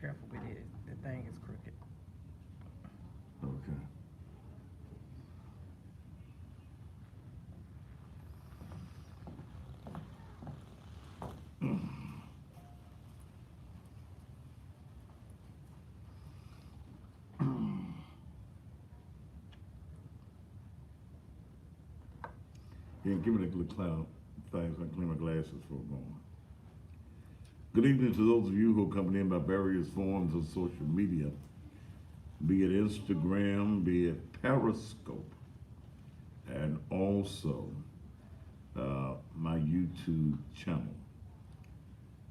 careful with it. The thing is crooked. Okay. Yeah, give me the little cloud things. I clean my glasses for a moment. Good evening to those of you who are coming in by various forms of social media, be it Instagram, be it Periscope, and also my YouTube channel.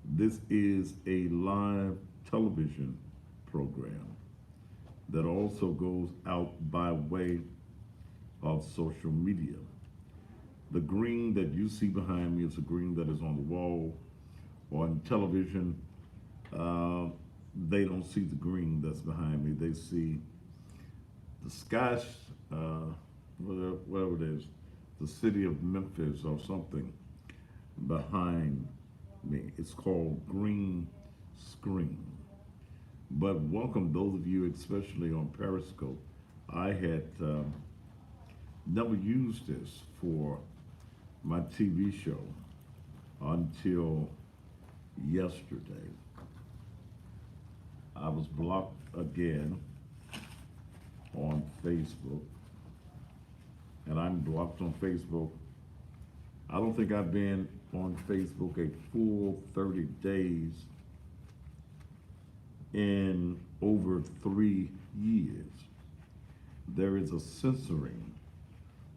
This is a live television program that also goes out by way of social media. The green that you see behind me is a green that is on the wall. On television, they don't see the green that's behind me. They see the sky, whatever it is, the city of Memphis or something behind me. It's called green screen. But welcome those of you, especially on Periscope. I had never used this for my TV show until yesterday. I was blocked again on Facebook, and I'm blocked on Facebook. I don't think I've been on Facebook a full 30 days in over 3 years. There is a censoring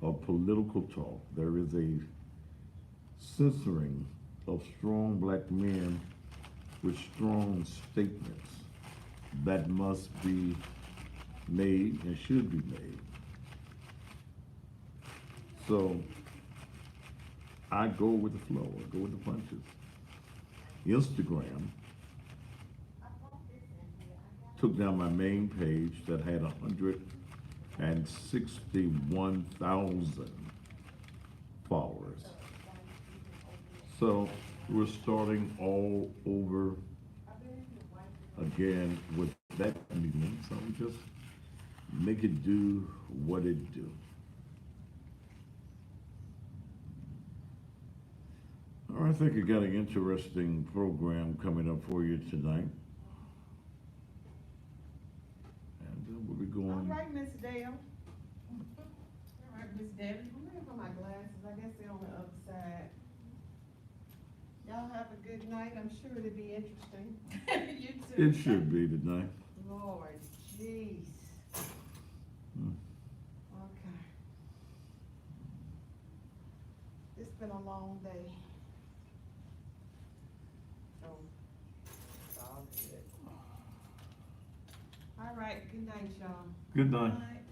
of political talk. There is a censoring of strong black men with strong statements that must be made and should be made. So I go with the flow, I go with the punches. Instagram took down my main page that had 161,000 followers. So we're starting all over again with that medium. So we just make it do what it do. All right, I think you got an interesting program coming up for you tonight. And we'll be going. All right, Miss Dale. All right, Miss Debbie. I'm looking for my glasses. I guess they're on the other side. Y'all have a good night. I'm sure it'll be interesting. You too. It should be tonight. Lord, jeez. Okay. It's been a long day. So, it's all good. All right, good night, y'all. Good night. Bye.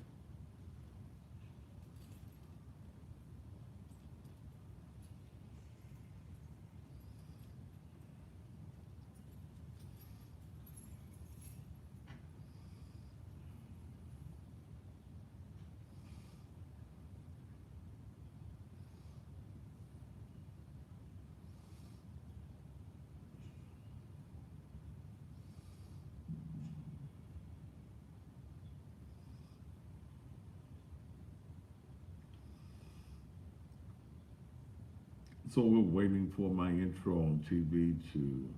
So we're waiting for my intro on TV to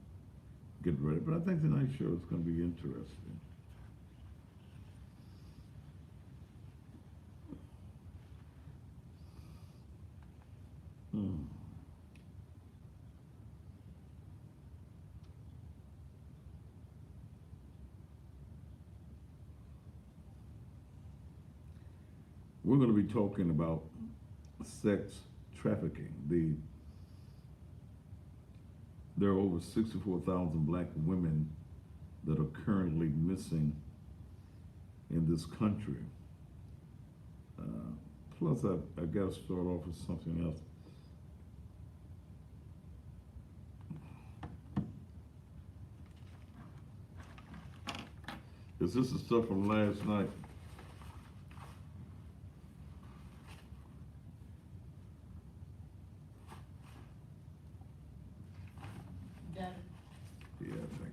get ready, but I think tonight's show is going to be interesting. We're going to be talking about sex trafficking. There are over 64,000 black women that are currently missing in this country. Plus, I got to start off with something else. Is this the stuff from last night? Got it. Yeah, I think.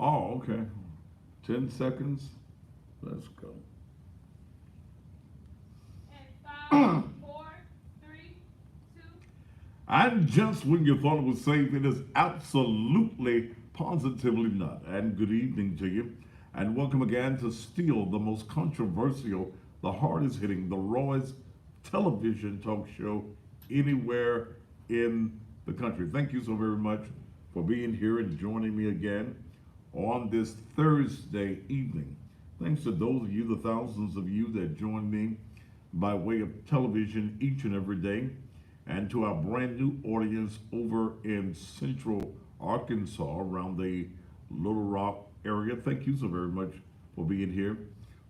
Oh, okay. 10 seconds. Let's go. And 5, 4, 3, 2. And just when you thought it was safe, it is absolutely, positively not. And good evening to you. And welcome again to still the most controversial, the hardest hitting, the rawest television talk show anywhere in the country. Thank you so very much for being here and joining me again on this Thursday evening. Thanks to those of you, the thousands of you that join me by way of television each and every day, and to our brand new audience over in Central Arkansas around the Little Rock area. Thank you so very much for being here.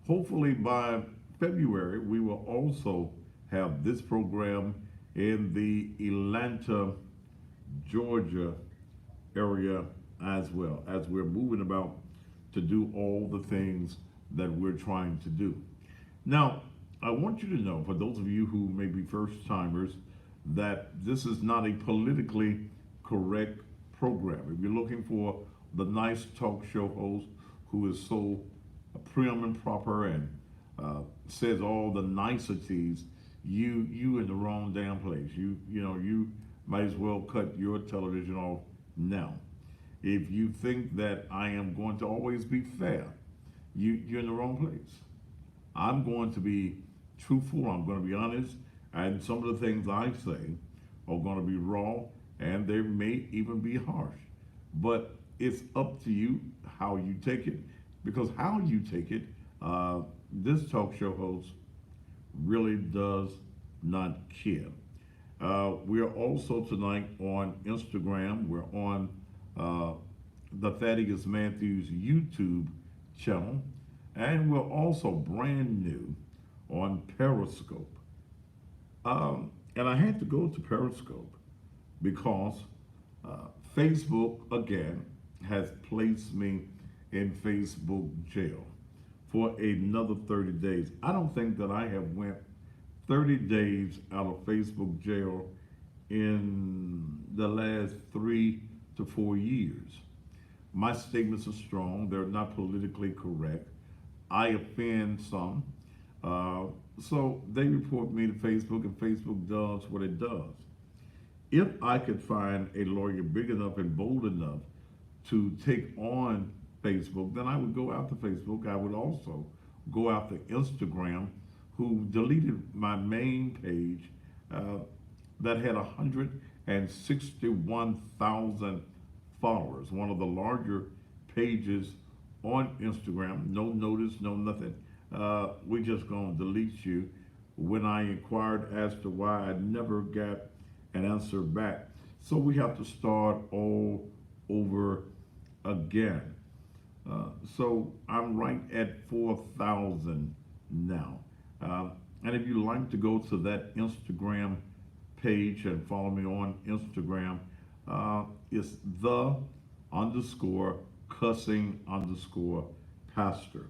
Hopefully by February, we will also have this program in the Atlanta, Georgia area as well, as we're moving about to do all the things that we're trying to do. Now, I want you to know, for those of you who may be first timers, that this is not a politically correct program. If you're looking for the nice talk show host who is so prim and proper and says all the niceties, you in the wrong damn place. You might as well cut your television off now. If you think that I am going to always be fair, you're in the wrong place. I'm going to be truthful, I'm going to be honest, and some of the things I say are going to be raw and they may even be harsh. But it's up to you how you take it, because how you take it, this talk show host really does not care. We are also tonight on Instagram. We're on the Thaddeus Matthews YouTube channel, and we're also brand new on Periscope. And I had to go to Periscope because Facebook again has placed me in Facebook jail for another 30 days. I don't think that I have went 30 days out of Facebook jail in the last 3 to 4 years. My statements are strong. They're not politically correct. I offend some. So they report me to Facebook, and Facebook does what it does. If I could find a lawyer big enough and bold enough to take on Facebook, then I would go out to Facebook. I would also go out to Instagram, who deleted my main page that had 161,000 followers, one of the larger pages on Instagram. No notice, no nothing. We just gonna delete you. When I inquired as to why, I never got an answer back. So we have to start all over again. So I'm right at 4,000 now. And if you like to go to that Instagram page and follow me on Instagram, it's the_cussing_pastor.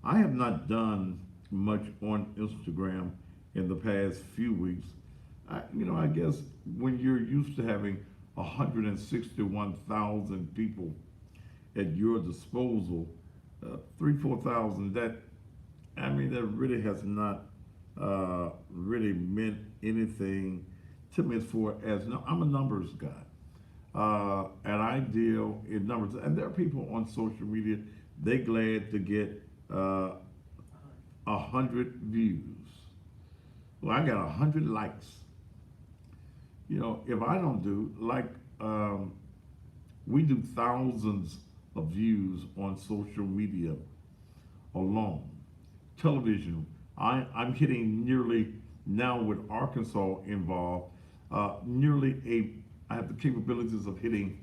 I have not done much on Instagram in the past few weeks. I guess when you're used to having 161,000 people at your disposal, 4,000, that really has not really meant anything to me I'm a numbers guy. And I deal in numbers. And there are people on social media, they glad to get 100 views. Well, I got 100 likes. If I don't do, we do thousands of views on social media alone. Television, I'm hitting nearly, now with Arkansas involved, I have the capabilities of hitting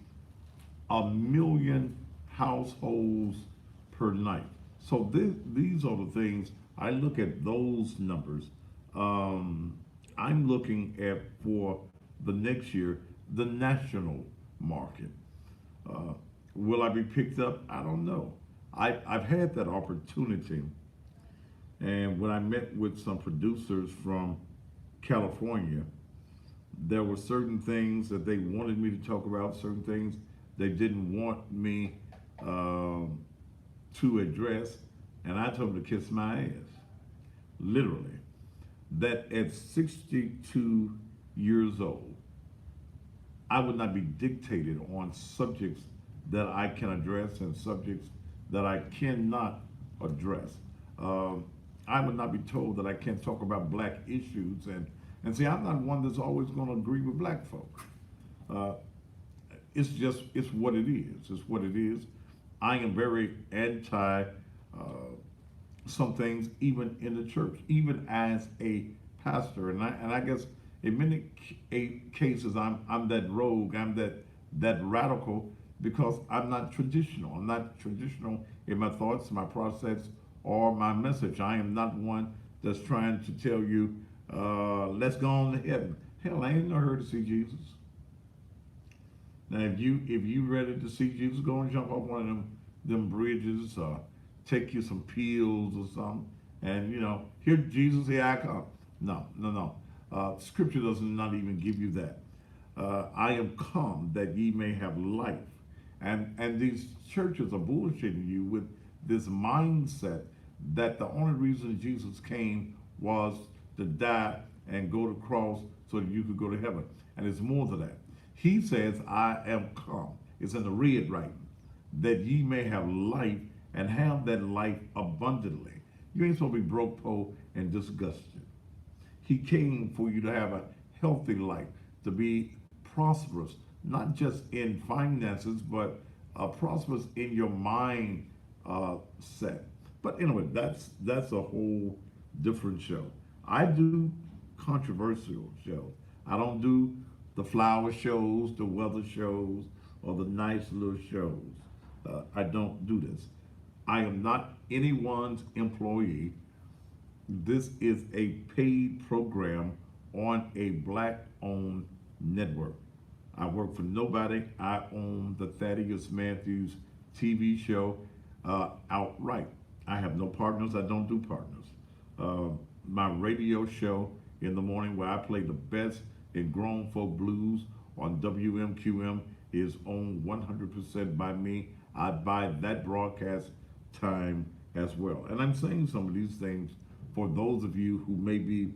1 million households per night. So these are the things, I look at those numbers. I'm looking at, for the next year, the national market. Will I be picked up? I don't know. I've had that opportunity. And when I met with some producers from California, there were certain things that they wanted me to talk about, certain things they didn't want me to address, and I told him to kiss my ass, literally. That at 62 years old, I would not be dictated on subjects that I can address and subjects that I cannot address. I would not be told that I can't talk about black issues, and see, I'm not one that's always going to agree with black folks. It's what it is. It's what it is. I am very anti some things, even in the church, even as a pastor, and I guess in many cases I'm that rogue, I'm that radical because I'm not traditional. I'm not traditional in my thoughts, my process, or my message. I am not one that's trying to tell you, let's go on to heaven. Hell, I ain't no hurry to see Jesus. Now, if you ready to see Jesus, go and jump off one of them bridges, take you some pills or something, and here Jesus, here I come. No. Scripture does not even give you that. I am come that ye may have life, and these churches are bullshitting you with this mindset that the only reason Jesus came was to die and go to the cross so that you could go to heaven. And it's more than that. He says, I am come. It's in the red writing, that ye may have life and have that life abundantly. You ain't supposed to be broke, poor, and disgusted. He came for you to have a healthy life, to be prosperous, not just in finances, but prosperous in your mind set. But anyway, that's a whole different show. I do controversial shows. I don't do the flower shows, the weather shows, or the nice little shows. I don't do this. I am not anyone's employee. This is a paid program on a black-owned network. I work for nobody. I own the Thaddeus Matthews TV show outright. I have no partners. I don't do partners. My radio show in the morning, where I play the best in grown folk blues on WMQM, is owned 100% by me. I buy that broadcast time as well. And I'm saying some of these things for those of you who may be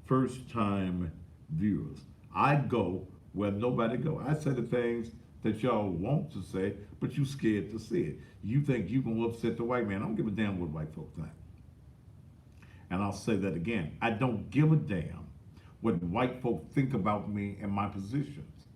first-time viewers. I go where nobody go. I say the things that y'all want to say, but you scared to say it. You think you gonna upset the white man. I don't give a damn what white folks think. And I'll say that again. I don't give a damn what white folk think about me and my positions.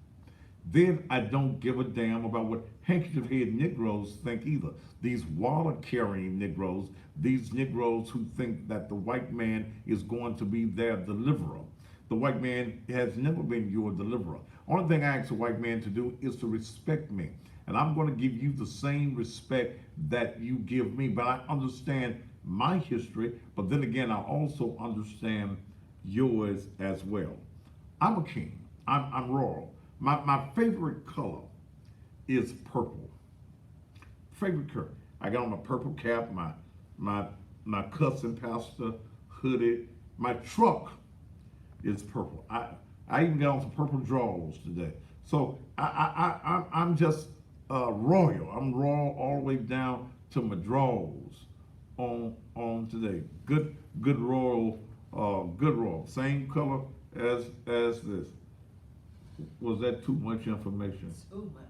Then I don't give a damn about what handkerchief head Negroes think either. These water carrying Negroes, these Negroes who think that the white man is going to be their deliverer. The white man has never been your deliverer. Only thing I ask a white man to do is to respect me. And I'm going to give you the same respect that you give me. But I understand my history, but then again, I also understand yours as well. I'm a king. I'm royal. My favorite color is purple. Favorite color. I got on a purple cap, my cousin pastor hoodie. My truck is purple. I even got on some purple drawers today. So I'm just royal. I'm royal all the way down to my drawers on today. Good royal, good royal. Same color as this. Was that too much information? Too much.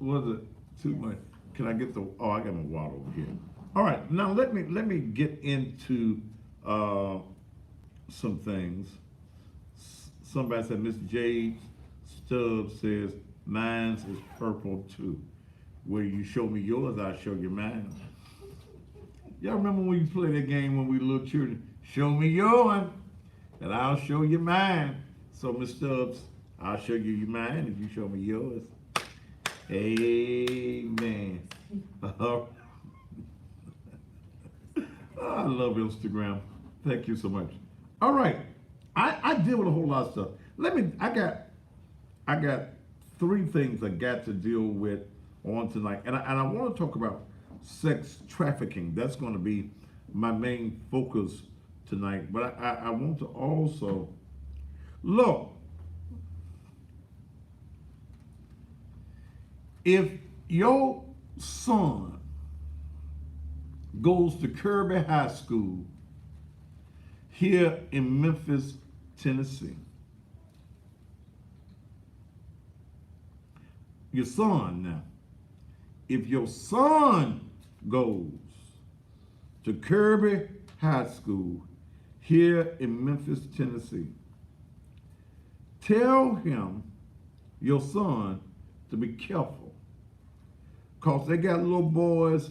Was it too much? Can I get I got my water over here. All right, now let me get into some things. Somebody said, Miss Jade Stubbs says, mine's is purple too. Where you show me yours, I'll show you mine. Y'all remember when you played that game when we were little children? Show me yours, and I'll show you mine. So, Miss Stubbs, I'll show you mine if you show me yours. Amen. I love Instagram. Thank you so much. All right. I deal with a whole lot of stuff. I got three things I got to deal with on tonight. And I want to talk about sex trafficking. That's going to be my main focus tonight. But I want to also look. If your son goes to Kirby High School here in Memphis, Tennessee. Your son now. If your son goes to Kirby High School here in Memphis, Tennessee, tell him, your son, to be careful. Because they got little boys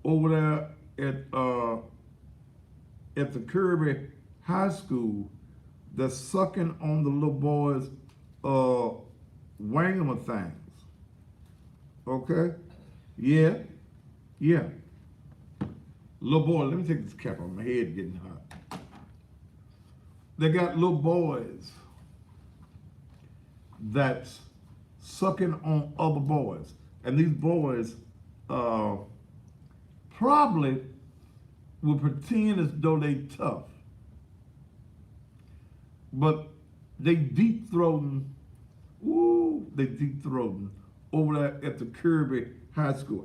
over there at the Kirby High School that's sucking on the little boys' wangama things. Okay? Yeah. Little boy, let me take this cap off. My head getting hot. They got little boys that's sucking on other boys. And these boys probably will pretend as though they tough. But they deep throating over there at the Kirby High School.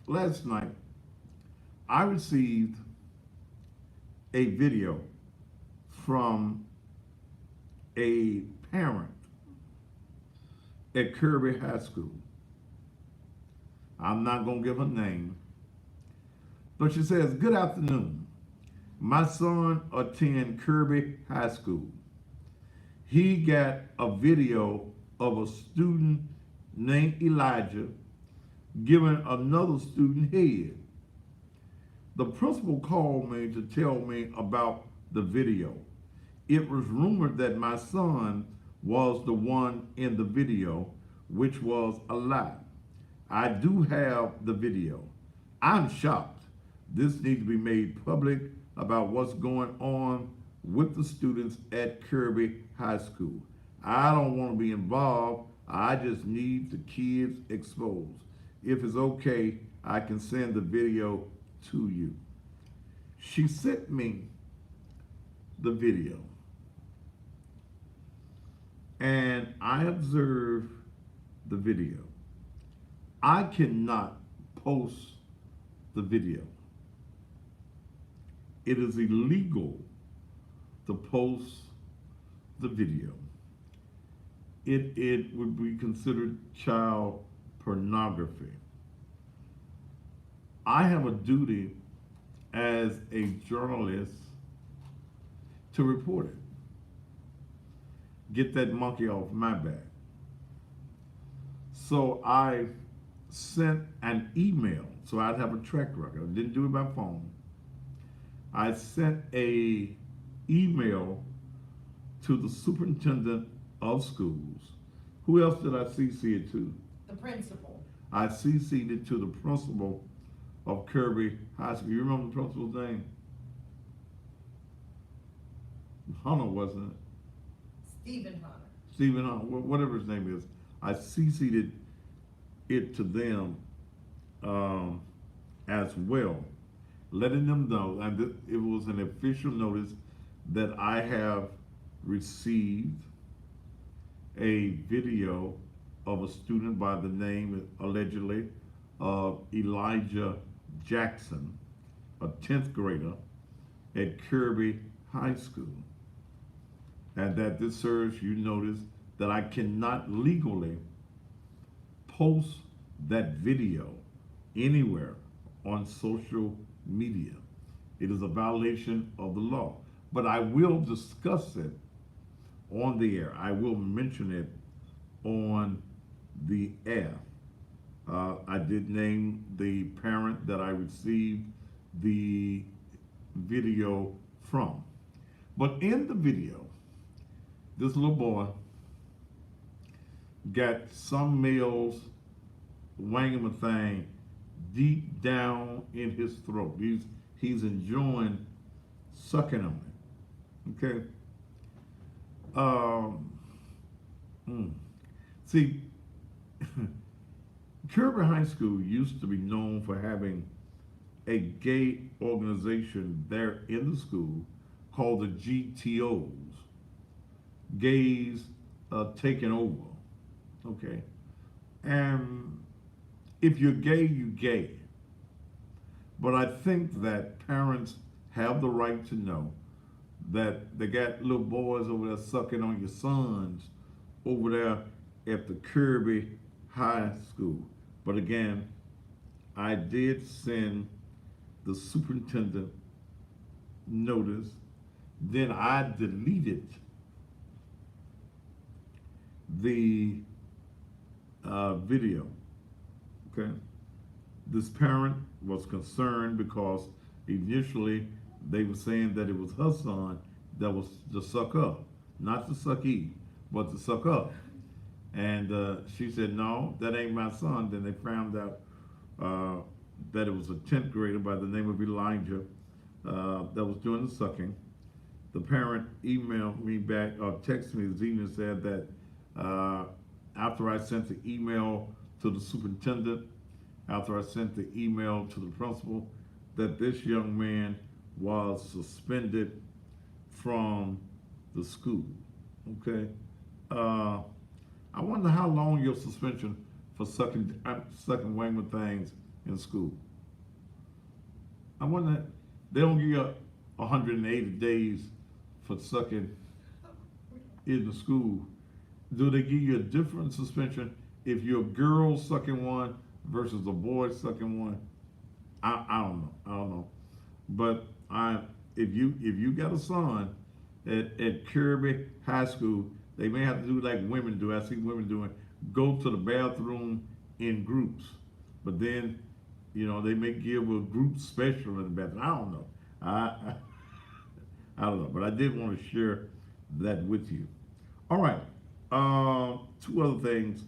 Last night, I received a video from a parent at Kirby High School. I'm not going to give her name, but she says, "Good afternoon. My son attends Kirby High School. He got a video of a student named Elijah giving another student head. The principal called me to tell me about the video. It was rumored that my son was the one in the video, which was a lie. I do have the video. I'm shocked. This needs to be made public about what's going on with the students at Kirby High School. I don't want to be involved. I just need the kids exposed. If it's okay, I can send the video to you." She sent me the video, and I observed the video. I cannot post the video. It is illegal to post the video. It would be considered child pornography. I have a duty as a journalist to report it. Get that monkey off my back. So I sent an email so I'd have a track record. I didn't do it by phone. I sent a email to the superintendent of schools. Who else did I CC it to? The principal. I CC'd it to the principal of Kirby High School. You remember the principal's name? Hunter, wasn't it? Stephen Hunter. Stephen Hunter, whatever his name is. I CC'd it to them as well, letting them know, and it was an official notice that I have received a video of a student by the name, allegedly, of Elijah Jackson, a 10th grader at Kirby High School. And that this serves you notice that I cannot legally post that video anywhere on social media. It is a violation of the law. But I will discuss it on the air. I will mention it on the air. I did name the parent that I received the video from. But in the video, this little boy got some male's wangama thing deep down in his throat. He's enjoying sucking on it. Okay. See, Kirby High School used to be known for having a gay organization there in the school called the GTOs, Gays Taking Over. Okay. And if you're gay, you're gay. But I think that parents have the right to know that they got little boys over there sucking on your sons over there at the Kirby High School. But again, I did send the superintendent notice. Then I deleted the video. Okay. This parent was concerned because initially they were saying that it was her son that was to suck up, not to suck eat, but to suck up. And she said, no, that ain't my son. Then they found out that it was a 10th grader by the name of Elijah that was doing the sucking. The parent emailed me back, or texted me this evening, said that after I sent the email to the superintendent, after I sent the email to the principal, that this young man was suspended from the school. Okay? I wonder how long your suspension for sucking wang things in school. I wonder, they don't give you 180 days for sucking in the school. Do they give you a different suspension if you're a girl sucking one versus a boy sucking one? I don't know. But if you got a son at Kirby High School, they may have to do like women do. I see women doing, go to the bathroom in groups. But then, they may give a group special in the bathroom. I don't know. I don't know. But I did want to share that with you. All right. Two other things,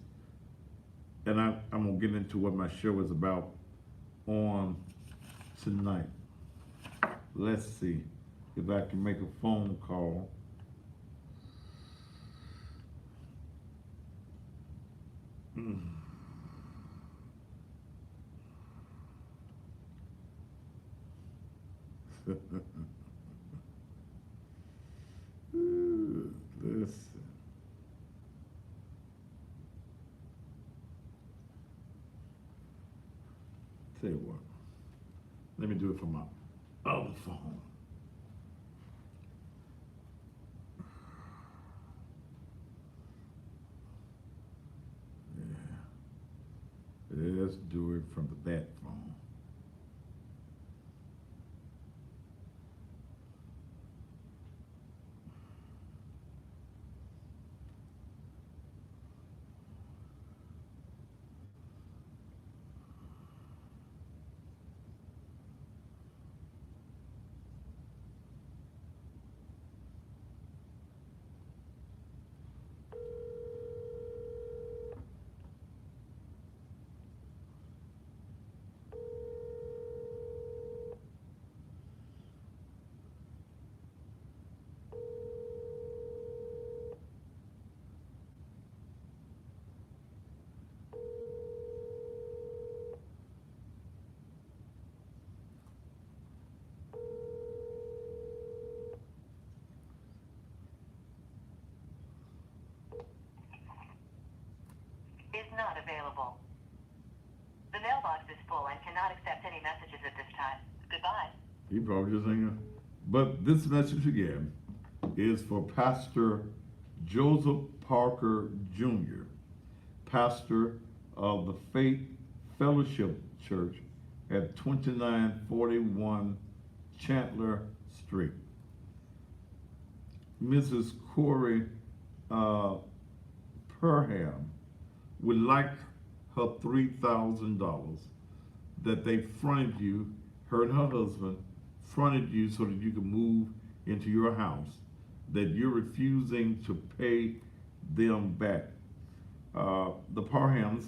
and I'm going to get into what my show is about on tonight. Let's see if I can make a phone call. Listen. Tell you what, let me do it from my other phone. Yeah. Let's do it from that phone. Is not available. The mailbox is full and cannot accept any messages at this time. Goodbye. He probably just hang up. But this message again is for Pastor Joseph Parker Jr., pastor of the Faith Fellowship Church at 2941 Chandler Street. Mrs. Corey Perham would like her $3,000 that they fronted you, her and her husband fronted you so that you could move into your house, that you're refusing to pay them back. The Parhams,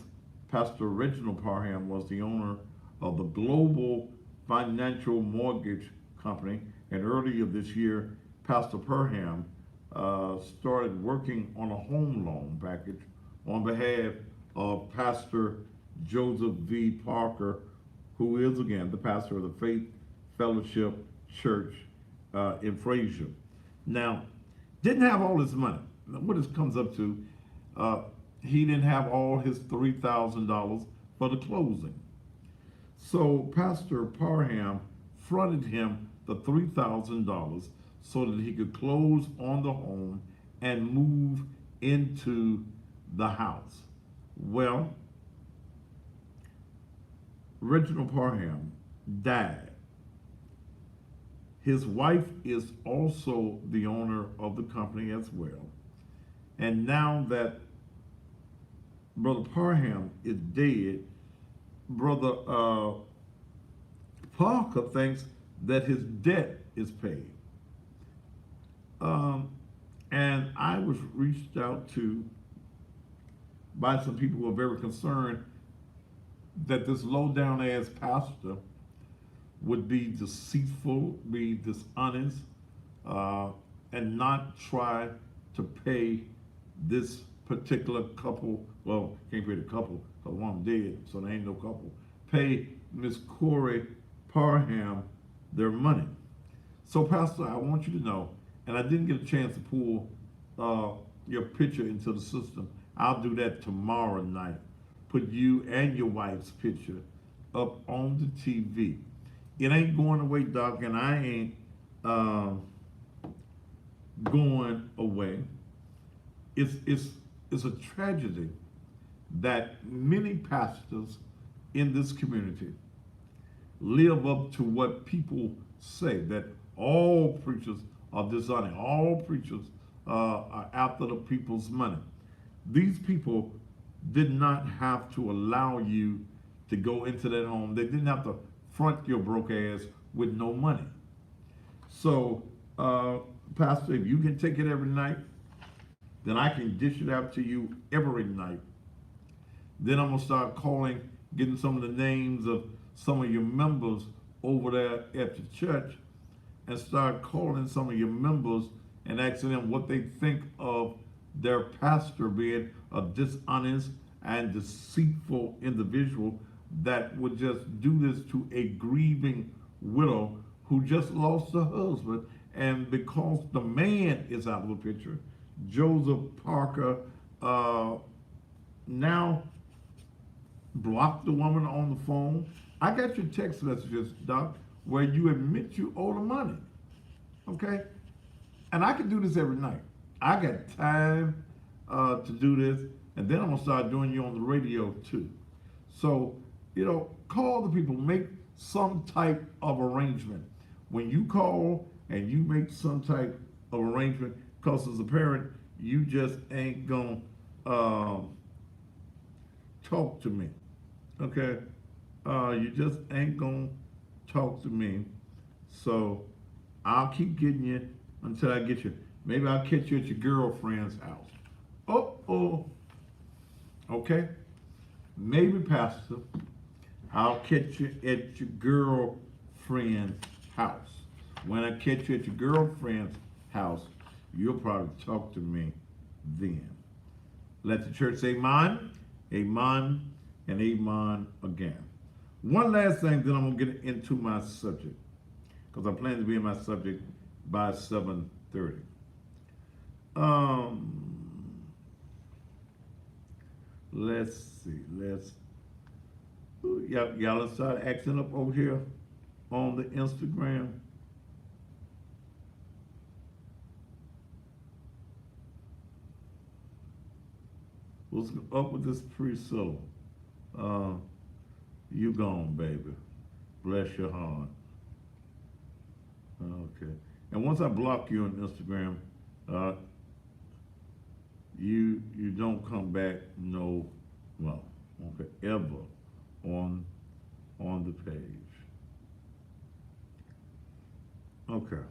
Pastor Reginald Parham, was the owner of the Global Financial Mortgage Company, and earlier this year, Pastor Parham started working on a home loan package on behalf of Pastor Joseph V. Parker, who is again the pastor of the Faith Fellowship Church in Fraser. Now, didn't have all his money. What this comes up to, he didn't have all his $3,000 for the closing. So Pastor Parham fronted him the $3,000 so that he could close on the home and move into the house. Well, Reginald Parham died. His wife is also the owner of the company as well. And now that Brother Parham is dead, Brother Parker thinks that his debt is paid. And I was reached out to by some people who are very concerned that this low down ass pastor would be deceitful, be dishonest, and not try to pay this particular couple. Well, can't pay the couple because one dead, so there ain't no couple. Pay Miss Corey Parham their money. So, Pastor, I want you to know, and I didn't get a chance to pull your picture into the system. I'll do that tomorrow night. Put you and your wife's picture up on the TV. It ain't going away, Doc, and I ain't going away. It's a tragedy that many pastors in this community live up to what people say, that all preachers are dishonest, all preachers are after the people's money. These people did not have to allow you to go into that home. They didn't have to front your broke ass with no money. So, Pastor, if you can take it every night, then I can dish it out to you every night. Then I'm gonna start calling, getting some of the names of some of your members over there at the church, and start calling some of your members and asking them what they think of their pastor being a dishonest and deceitful individual that would just do this to a grieving widow who just lost her husband. And because the man is out of the picture, Joseph Parker now blocked the woman on the phone. I got your text messages, Doc, where you admit you owe the money. Okay? And I can do this every night. I got time to do this, and then I'm gonna start doing you on the radio too. So, call the people, make some type of arrangement. When you call and you make some type of arrangement, because as a parent, you just ain't gonna talk to me, okay? You just ain't gonna talk to me. So I'll keep getting you until I get you. Maybe I'll catch you at your girlfriend's house. Okay? Maybe, Pastor, I'll catch you at your girlfriend's house. When I catch you at your girlfriend's house, you'll probably talk to me then. Let the church say amen, amen, and amen again. One last thing, then I'm gonna get into my subject, because I plan to be in my subject by 7:30. Let's see. Y'all start acting up over here on the Instagram. What's up with this Priscilla? You gone, baby. Bless your heart. Okay. And once I block you on Instagram, you don't come back ever on the page. Okay.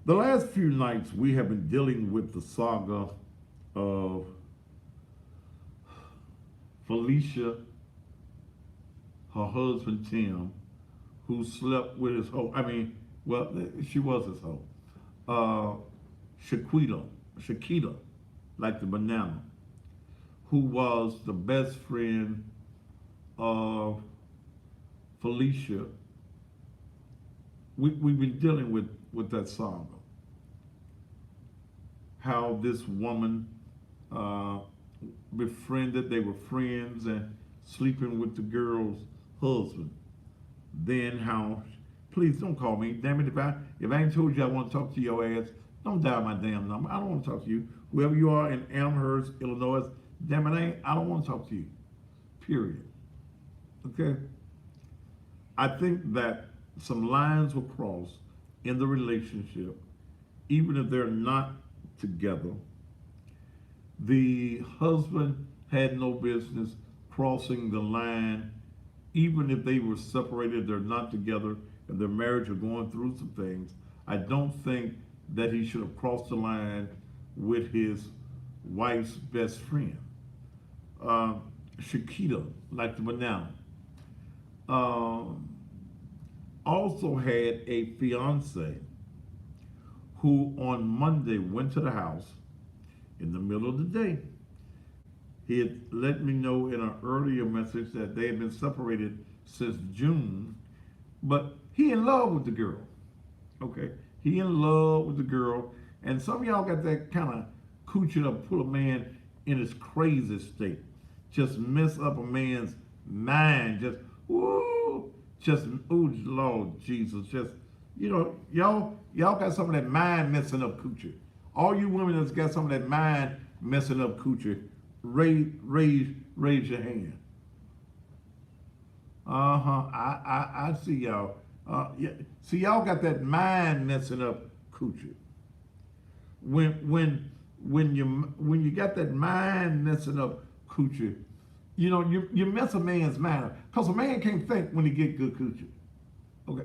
The last few nights we have been dealing with the saga of Felicia, her husband Tim, who slept with his hoe. She was his hoe. Shakita, like the banana, who was the best friend of Felicia. We've been dealing with that saga. How this woman befriended, they were friends and sleeping with the girl's husband. Then how, please don't call me. Damn it, if I ain't told you I want to talk to your ass, don't dial my damn number. I don't want to talk to you. Whoever you are in Amherst, Illinois, damn it, I don't want to talk to you. Period. Okay? I think that some lines were crossed in the relationship, even if they're not together. The husband had no business crossing the line, even if they were separated, they're not together, and their marriage are going through some things. I don't think that he should have crossed the line with his wife's best friend. Shakita, like the banana, also had a fiance who on Monday went to the house in the middle of the day. He had let me know in an earlier message that they had been separated since June, but he in love with the girl. Okay, he in love with the girl, and some of y'all got that kind of coochie to put a man in his crazy state, just mess up a man's mind, just Lord Jesus, just y'all got some of that mind messing up coochie. All you women that's got some of that mind messing up coochie, raise your hand. I see y'all. Yeah. See, y'all got that mind messing up coochie. When you got that mind messing up coochie, you mess a man's mind up. Cause a man can't think when he get good coochie. Okay,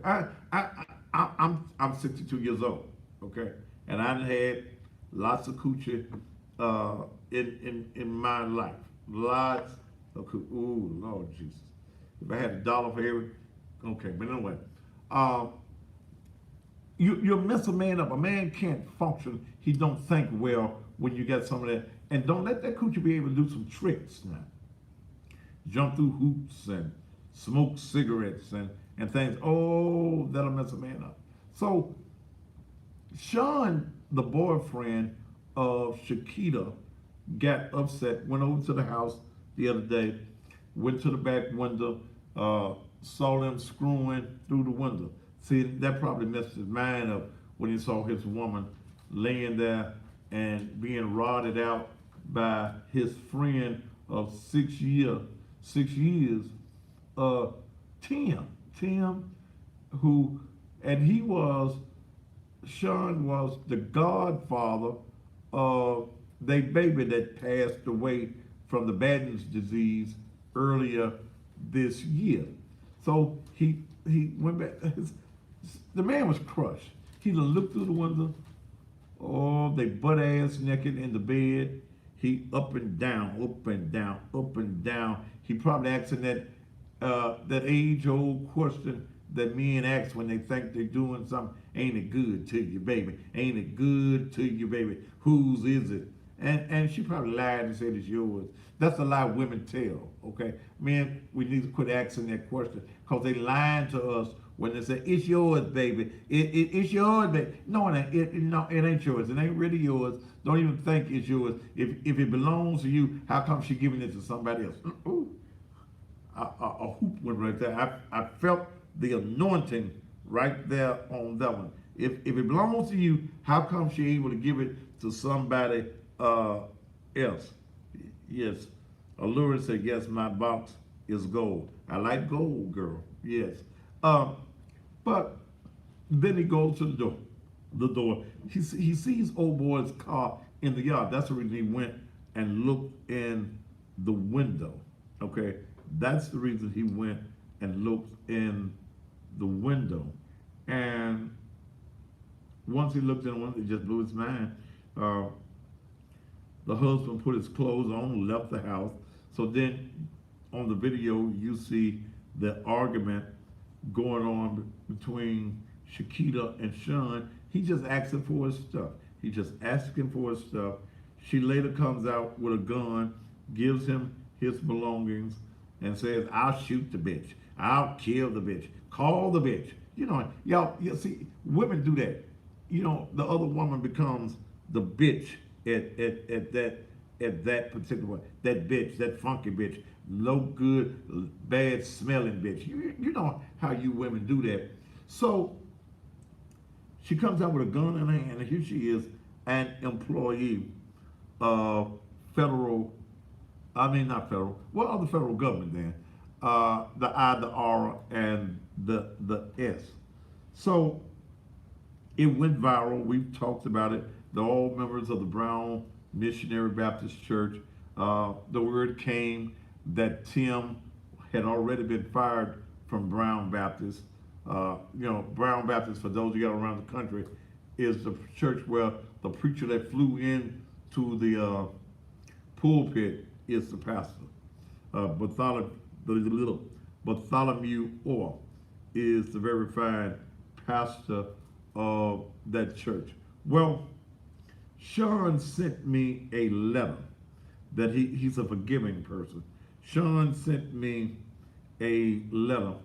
I'm 62 years old. Okay, and I've had lots of coochie in my life. Lots of coochie. Ooh, Lord Jesus. If I had $1 for every, okay, but anyway, you mess a man up. A man can't function. He don't think well when you got some of that. And don't let that coochie be able to do some tricks now. Jump through hoops and smoke cigarettes and things. Oh, that'll mess a man up. So Sean, the boyfriend of Shakita, got upset, went over to the house the other day, went to the back window, saw them screwing through the window. See, that probably messed his mind up when he saw his woman laying there and being rotted out by his friend of 6 years, Tim, who, and Sean was the godfather of their baby that passed away from the Baden's disease earlier this year. So he went back. The man was crushed. He looked through the window. Oh, they butt ass naked in the bed. He up and down, up and down, up and down. He probably asking that age-old question that men ask when they think they're doing something. Ain't it good to you, baby? Ain't it good to you, baby? Whose is it? And she probably lied and said it's yours. That's a lie women tell, okay? Men, we need to quit asking that question because they lying to us when they say, it's yours, baby. It's yours, baby. No, it ain't yours. It ain't really yours. Don't even think it's yours. If it belongs to you, how come she giving it to somebody else? Ooh, a hoop went right there. I felt the anointing right there on that one. If it belongs to you, how come she able to give it to somebody else? Yes. Allura said, yes, my box is gold. I like gold, girl. Yes. But then he goes to the door. He sees old boy's car in the yard. That's the reason he went and looked in the window. Okay. That's the reason he went and looked in the window. And once he looked in the window, it just blew his mind. The husband put his clothes on, left the house. So then on the video, you see the argument going on between Shakita and Sean. He just asking for his stuff. He just asking for his stuff. She later comes out with a gun, gives him his belongings, and says, I'll shoot the bitch. I'll kill the bitch. Call the bitch. Y'all see, women do that. The other woman becomes the bitch at at that particular one. That bitch, that funky bitch, no good, bad smelling bitch. You know how you women do that. So she comes out with a gun in her hand, and here she is, an employee of federal, I mean not federal, well, of the federal government then. The I, the R, and the S. So it went viral. We've talked about it. They're all members of the Brown Missionary Baptist Church. The word came that Tim had already been fired from Brown Baptist. Brown Baptist, for those of you around the country, is the church where the preacher that flew in to the pulpit is the pastor. Bartholomew Orr is the verified pastor of that church. Well, Sean sent me a letter that he's a forgiving person. Sean sent me a letter.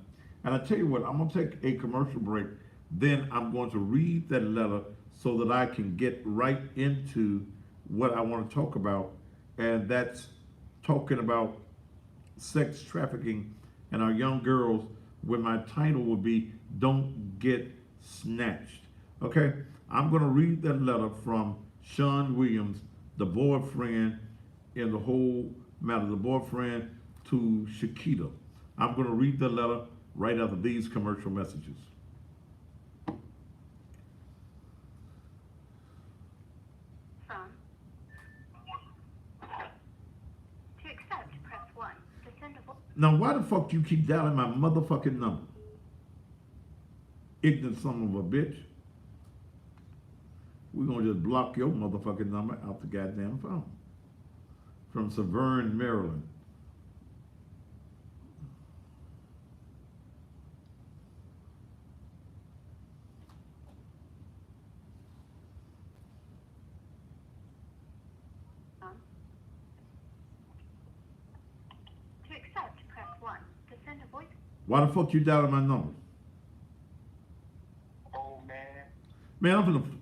And I tell you what, I'm going to take a commercial break. Then I'm going to read that letter so that I can get right into what I want to talk about. And that's talking about sex trafficking and our young girls, where my title will be Don't Get Snatched. Okay? I'm going to read that letter from Sean Williams, the boyfriend in the whole matter, the boyfriend to Shakita. I'm going to read the letter right after these commercial messages. To accept, press 1. To send a voice. Now, why the fuck you keep dialing my motherfucking number? Ignorant son of a bitch. We're going to just block your motherfucking number out the goddamn phone. From Severn, Maryland. To accept, press 1. To send a voice. Why the fuck you dialing my number? Oh man. Man,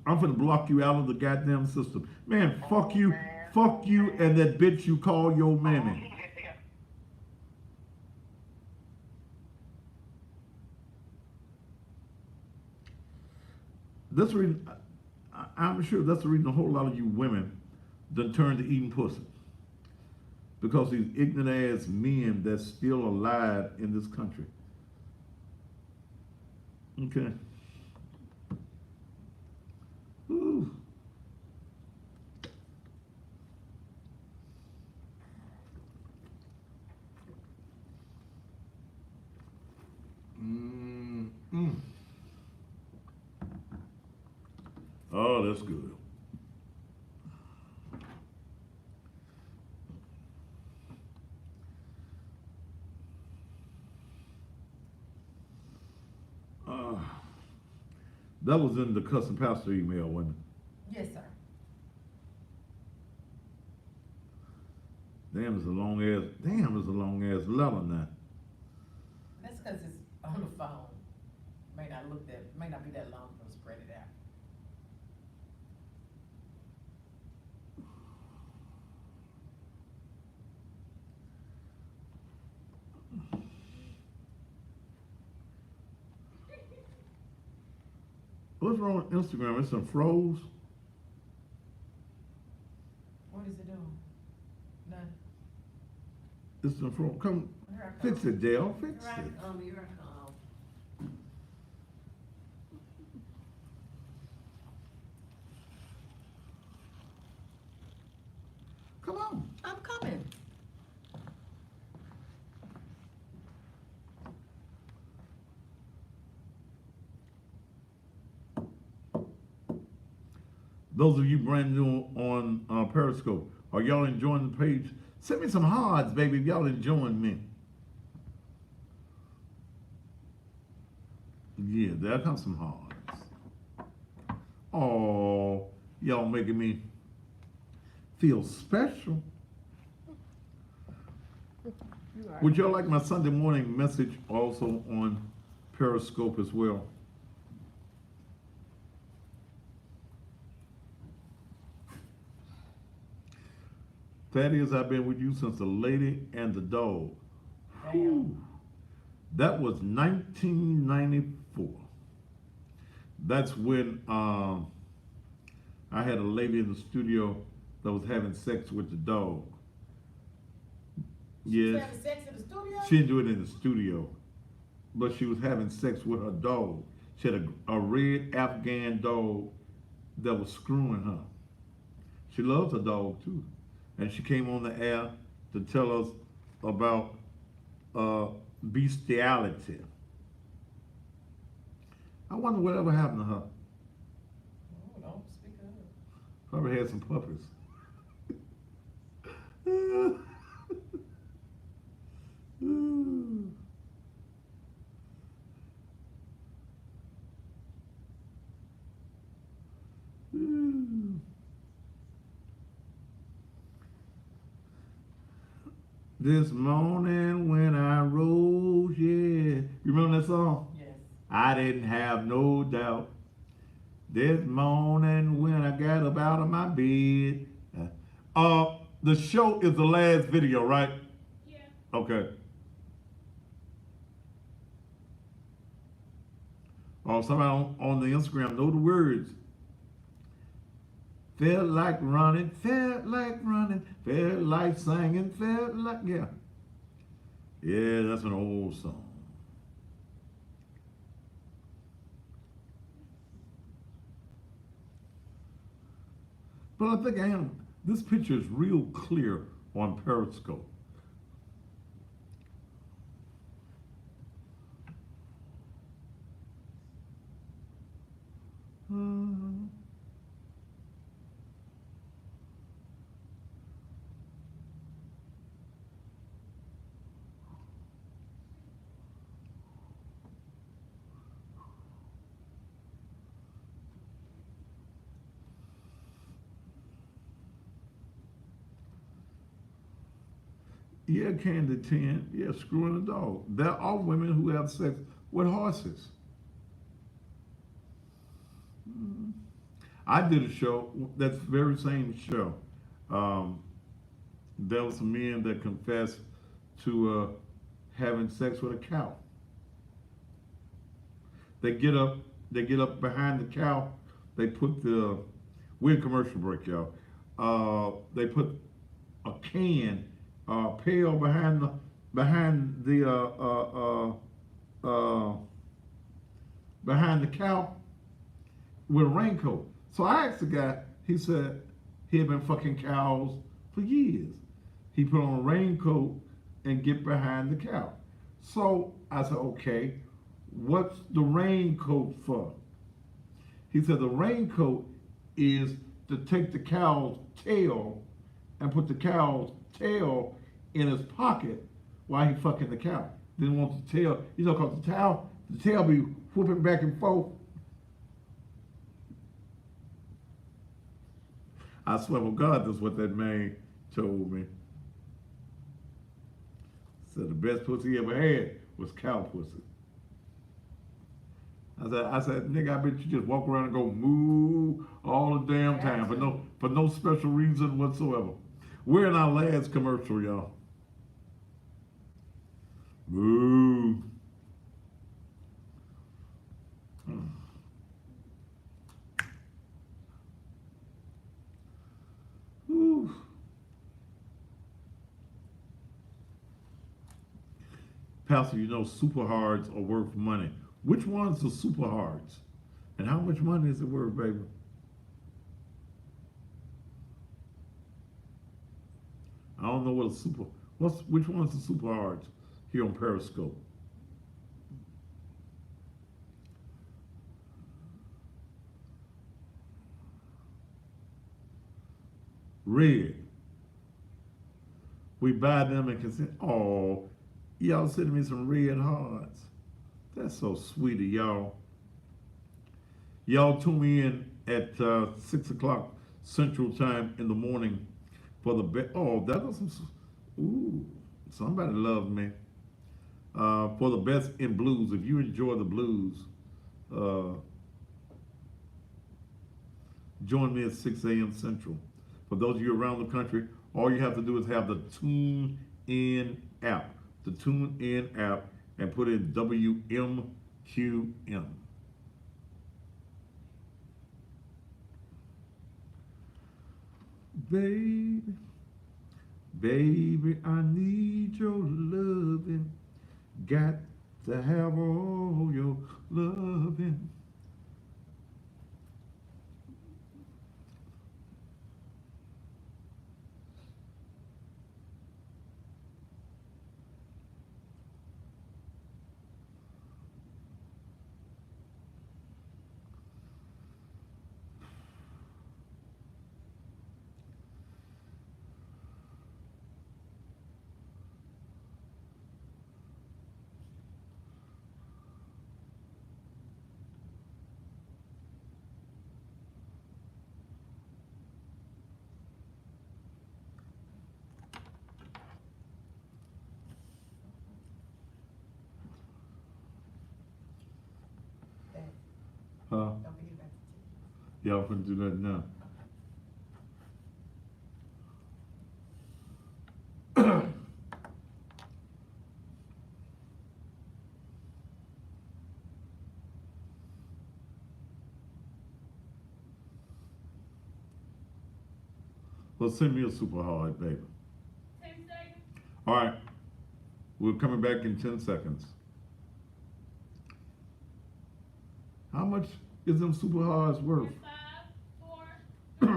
I'm finna block you out of the goddamn system. Man, fuck you. Fuck you and that bitch you call your mammy. That's the reason, I'm sure that's the reason a whole lot of you women done turned to eating pussy. Because these ignorant ass men that's still alive in this country. Okay. Ooh. Oh, that's good. That was in the custom pastor email, wasn't it? Yes, sir. Damn, it's a long ass letter now. That's because it's on the phone. May not be that long to spread it out. What's wrong with Instagram? It's some froze. What is it doing? None. It's some froze. Come, Here I come. fix it, Dale. Fix Here I it. come. Here I come. Come on. I'm coming. Those of you brand new on Periscope, are y'all enjoying the page? Send me some hearts, baby, if y'all enjoying me. Yeah, there comes some hearts. Oh, y'all making me feel special. Would y'all like my Sunday morning message also on Periscope as well? Thaddeus, I've been with you since the lady and the dog. Whew. That was 1994. That's when I had a lady in the studio that was having sex with the dog. She was Yes, having sex in the studio? she didn't do it in the studio, but she was having sex with her dog. She had a red Afghan dog that was screwing her. She loves her dog too. And she came on the air to tell us about bestiality. I wonder whatever happened to her. Oh, don't speak up. Probably had some puppies. This morning when I rose, yeah. You remember that song? Yes. I didn't have no doubt. This morning when I got up out of my bed. The show is the last video, right? Yeah. Okay. Somebody on the Instagram know the words. Felt like running, felt like singing, felt like, yeah. Yeah, that's an old song. But I think this picture is real clear on Periscope. Yeah, Candy 10. Yeah, screwing a dog. There are women who have sex with horses. I did a show, that's the very same show. There was some men that confessed to having sex with a cow. They get up behind the cow. They put we're in commercial break, y'all. They put a can, pail behind the cow with a raincoat. So I asked the guy. He said he had been fucking cows for years. He put on a raincoat and get behind the cow. So I said, okay, what's the raincoat for? He said the raincoat is to take the cow's tail and put the cow's tail in his pocket while he fucking the cow. Didn't want the tail, you know, cause the tail be whooping back and forth. I swear to God, that's what that man told me. Said the best pussy he ever had was cow pussy. I said, nigga, I bet you just walk around and go moo all the damn time for no special reason whatsoever. We're in our last commercial, y'all. Moo. Whew. Pastor, you know super hards are worth money. Which one's the super hards? And how much money is it worth, baby? I don't know which one's the super hards here on Periscope. Red. We buy them and can say, oh, y'all sending me some red hearts. That's so sweet of y'all. Y'all tune me in at 6 o'clock Central Time in the morning for the oh, that was some, ooh, somebody loved me. For the best in blues. If you enjoy the blues, join me at 6 a.m. Central For those of you around the country, all you have to do is have the Tune In app. The Tune In app and put in WMQM. Baby, baby, I need your loving. Got to have all your loving. Dad, Huh? don't forget about the Y'all finna do that now. Well, send me a super hard, baby. 10 seconds. All right. We're coming back in 10 seconds. How much is them super hards worth? 5, 4, 3,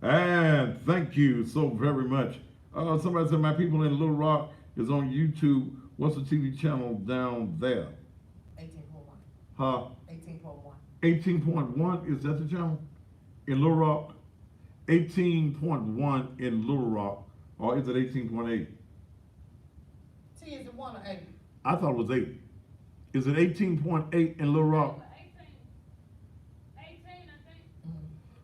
2. And thank you so very much. Somebody said my people in Little Rock is on YouTube. What's the TV channel down there? 18.1. Huh? 18.1. 18.1, is that the channel? In Little Rock? 18.1 in Little Rock, or is it 18.8? T is it 1 or 8? I thought it was 8. Is it 18.8 in Little Rock? 18. 18, I think.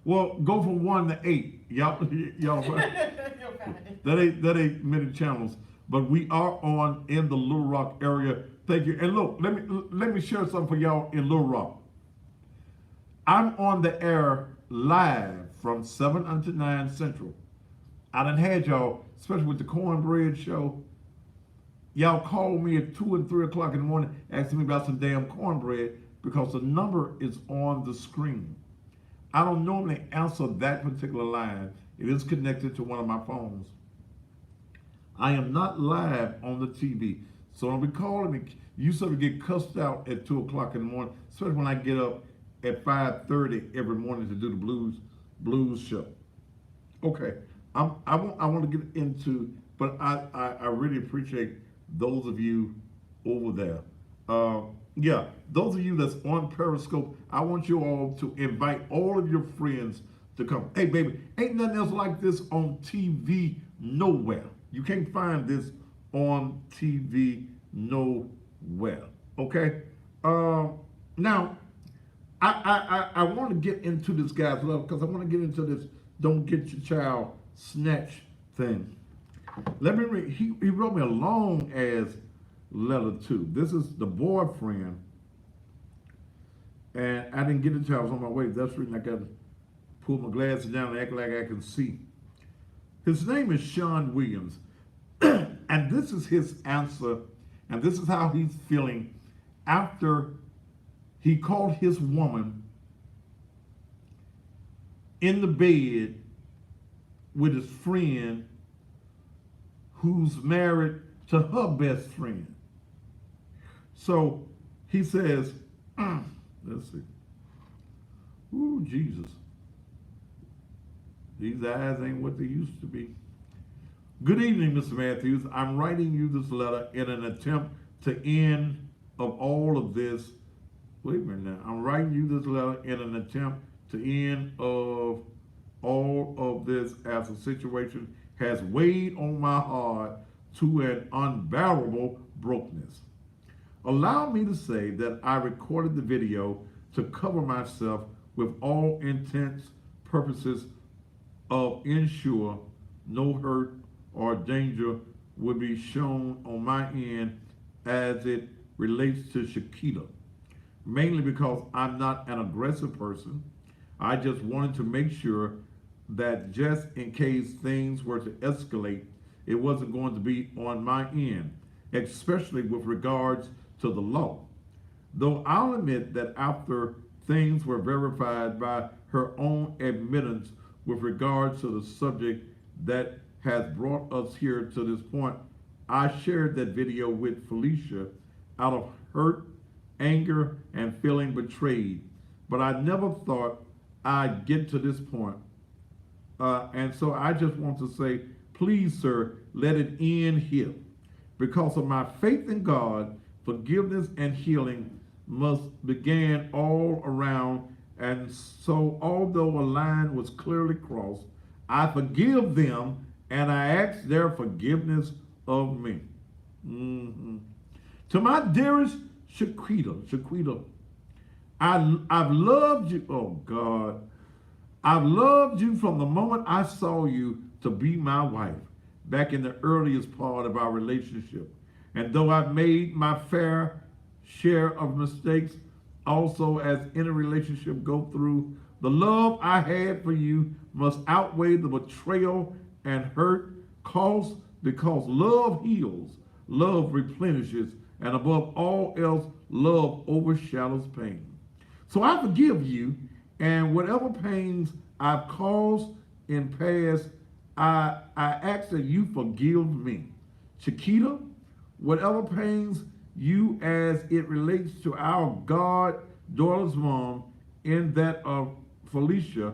Well, go from 1 to 8. Y'all, You'll find it. that ain't many channels, but we are on in the Little Rock area. Thank you. And look, let me share something for y'all in Little Rock. I'm on the air live from 7 until 9 Central. I done had y'all, especially with the cornbread show. Y'all called me at 2 and 3 o'clock in the morning asking me about some damn cornbread because the number is on the screen. I don't normally answer that particular line. It is connected to one of my phones. I am not live on the TV. So don't be calling me. You sort of get cussed out at 2 o'clock in the morning, especially when I get up at 5:30 every morning to do the blues show. Okay, I want to get into, but I really appreciate those of you over there. Yeah, those of you that's on Periscope, I want you all to invite all of your friends to come. Hey, baby, ain't nothing else like this on TV nowhere. You can't find this on TV nowhere. Okay. Now, I want to get into this guy's level because I want to get into this "don't get your child snatched" thing. Let me read. He wrote me a long ass letter too. This is the boyfriend, and I didn't get into it. I was on my way. That's the reason I got to pull my glasses down and act like I can see. His name is Sean Williams, and this is his answer, and this is how he's feeling after he caught his woman in the bed with his friend who's married to her best friend. So he says, let's see. Ooh, Jesus. These eyes ain't what they used to be. Good evening, Mr. Matthews. I'm writing you this letter in an attempt to end of all of this. Wait a minute now. I'm writing you this letter in an attempt to end of all of this as the situation has weighed on my heart to an unbearable brokenness. Allow me to say that I recorded the video to cover myself with all intents, purposes of ensure no hurt or danger would be shown on my end as it relates to Shakita. Mainly because I'm not an aggressive person. I just wanted to make sure that just in case things were to escalate, it wasn't going to be on my end, especially with regards to the law. Though I'll admit that after things were verified by her own admittance with regards to the subject that has brought us here to this point, I shared that video with Felicia out of hurt, anger, and feeling betrayed. But I never thought I'd get to this point. And so I just want to say, please, sir, let it end here. Because of my faith in God, forgiveness and healing must begin all around. And so although a line was clearly crossed, I forgive them and I ask their forgiveness of me. To my dearest Shaquita, I've loved you, oh God, I've loved you from the moment I saw you to be my wife back in the earliest part of our relationship. And though I've made my fair share of mistakes, also as any relationship go through, the love I had for you must outweigh the betrayal and hurt caused, because love heals, love replenishes, and above all else, love overshadows pain. So I forgive you, and whatever pains I've caused in past, I ask that you forgive me. Chiquita, whatever pains you as it relates to our goddaughter's mom in that of Felicia,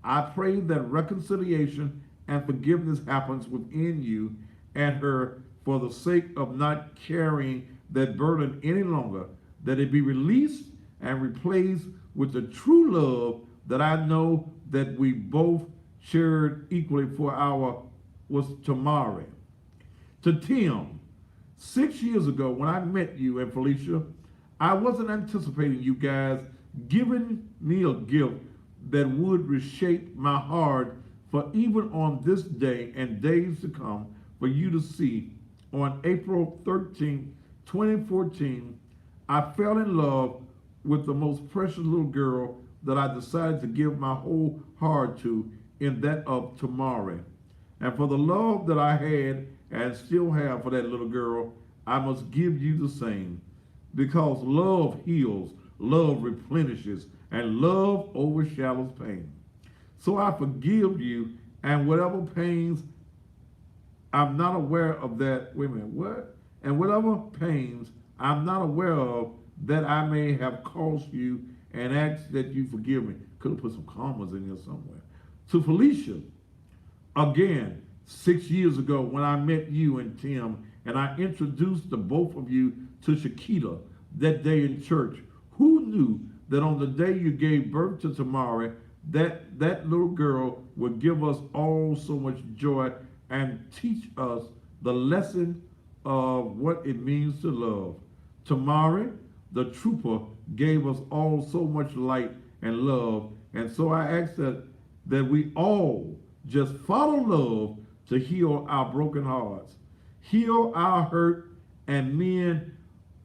I pray that reconciliation and forgiveness happens within you and her for the sake of not carrying that burden any longer, that it be released and replaced with the true love that I know that we both shared equally for our was Tamari. To Tim, 6 years ago when I met you and Felicia, I wasn't anticipating you guys giving me a gift that would reshape my heart for even on this day and days to come for you to see. On April 13, 2014, I fell in love with the most precious little girl that I decided to give my whole heart to, in that of Tamari. And for the love that I had and still have for that little girl, I must give you the same. Because love heals, love replenishes, and love overshadows pain. So I forgive you, and whatever pains I'm not aware of that, wait a minute, what? And whatever pains I'm not aware of that I may have caused you, and ask that you forgive me. Could have put some commas in here somewhere. To Felicia, again, 6 years ago when I met you and Tim, and I introduced the both of you to Shakita that day in church, who knew that on the day you gave birth to Tamari, that little girl would give us all so much joy and teach us the lesson of what it means to love. Tamari, the trooper, gave us all so much light and love, and so I ask that we all just follow love to heal our broken hearts, heal our hurt, and mend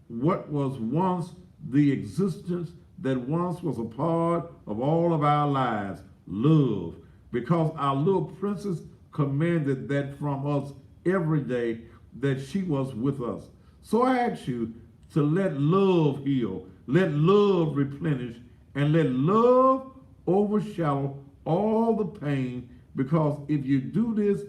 what was once the existence that once was a part of all of our lives, love, because our little princess commanded that from us every day that she was with us. So I ask you to let love heal, let love replenish, and let love overshadow all the pain, because if you do this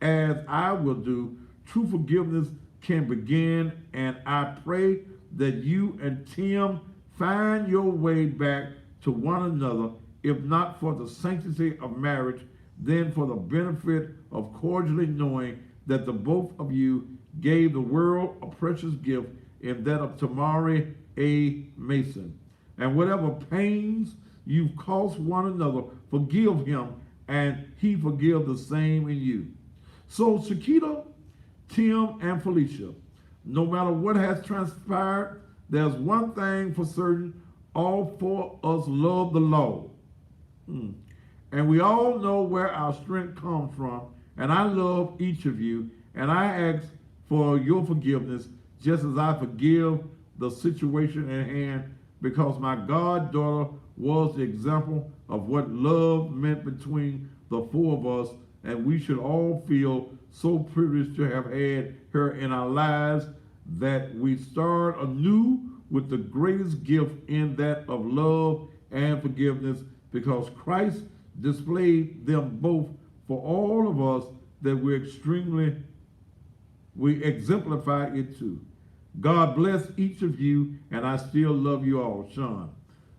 as I will do, true forgiveness can begin, and I pray that you and Tim find your way back to one another, if not for the sanctity of marriage, then for the benefit of cordially knowing that the both of you gave the world a precious gift in that of Tamari A. Mason. And whatever pains you've caused one another, forgive him, and he forgive the same in you. So Shakita, Tim, and Felicia, no matter what has transpired, there's one thing for certain: all four of us love the Lord. And we all know where our strength comes from, and I love each of you, and I ask for your forgiveness just as I forgive the situation at hand, because my goddaughter was the example of what love meant between the four of us, and we should all feel so privileged to have had her in our lives that we start anew with the greatest gift in that of love and forgiveness, because Christ displayed them both for all of us, that we exemplify it too. God bless each of you, and I still love you all, Sean.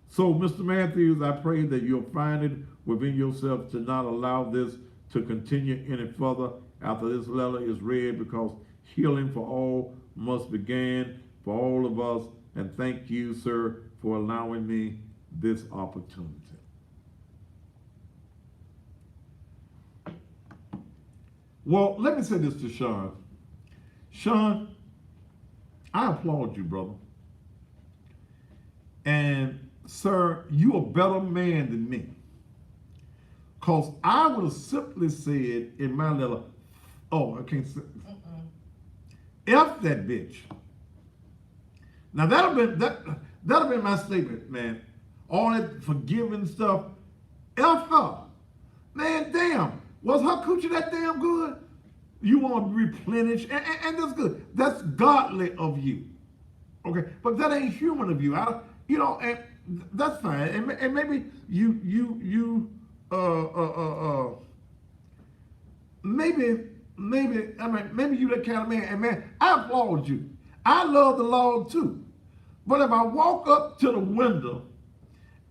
So, Mr. Matthews, I pray that you'll find it within yourself to not allow this to continue any further after this letter is read, because healing for all must begin for all of us. And thank you, sir, for allowing me this opportunity. Well, let me say this to Sean. Sean, I applaud you, brother. And, sir, you a better man than me. Because I would have simply said in my letter, oh, I can't say, F that bitch. Now, that'll been my statement, man. All that forgiving stuff, F her. Man, damn. Was her coochie that damn good? You want to replenish, and that's good. That's godly of you. Okay, but that ain't human of you. And that's fine. And maybe maybe you that kind of man. And man, I applaud you. I love the Lord too. But if I walk up to the window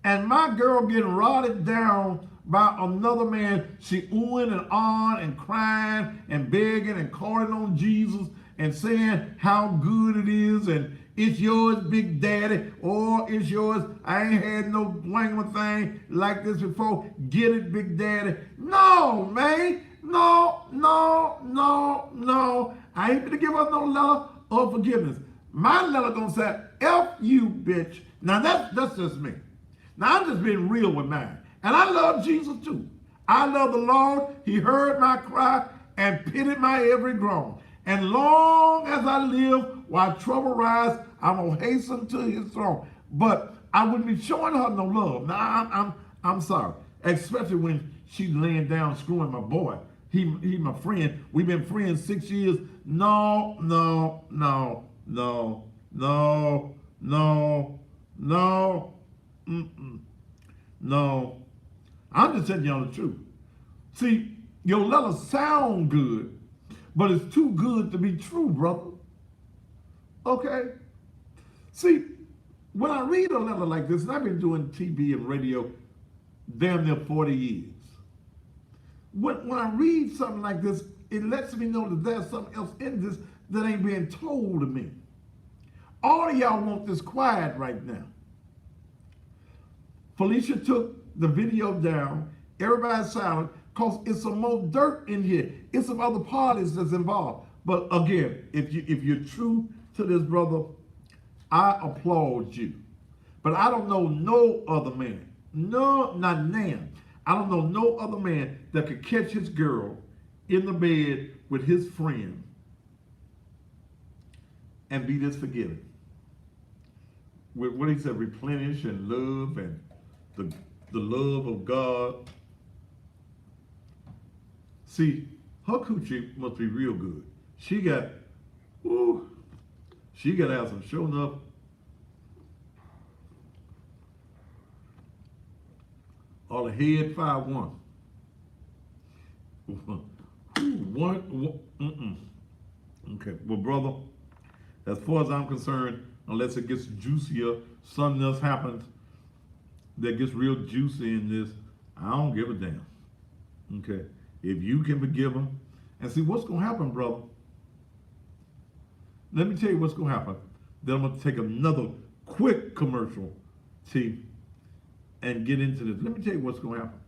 and my girl getting rotted down by another man, she oohing and ahhing and crying and begging and calling on Jesus and saying how good it is, and it's yours, Big Daddy, or it's yours, I ain't had no wangler thing like this before, get it, Big Daddy. No, man, no. I ain't gonna give her no letter of forgiveness. My letter gonna say, F you, bitch. Now that's just me. Now I'm just being real with mine. And I love Jesus too. I love the Lord. He heard my cry and pitied my every groan. And long as I live, while trouble rise, I'm gonna hasten to his throne. But I wouldn't be showing her no love. Now I'm sorry. Especially when she's laying down screwing my boy. He my friend. We've been friends 6 years. No. No. I'm just telling y'all the truth. See, your letters sound good, but it's too good to be true, brother. Okay? See, when I read a letter like this, and I've been doing TV and radio damn near 40 years. When I read something like this, it lets me know that there's something else in this that ain't being told to me. All of y'all want this quiet right now. Felicia took the video down. Everybody's silent because it's some more dirt in here. It's some other parties that's involved. But again, if you're true to this, brother, I applaud you. But I don't know no other man. No, not Nan. I don't know no other man that could catch his girl in the bed with his friend and be this forgiving. With what he said, replenish and love and the love of God. See, her coochie must be real good. She got to have some showing up. All the head 5'1". Okay, well, brother, as far as I'm concerned, unless it gets juicier, something else happens that gets real juicy in this, I don't give a damn. Okay, if you can forgive them, and see what's gonna happen, brother. Let me tell you what's gonna happen. Then I'm gonna take another quick commercial, and get into this. Let me tell you what's gonna happen.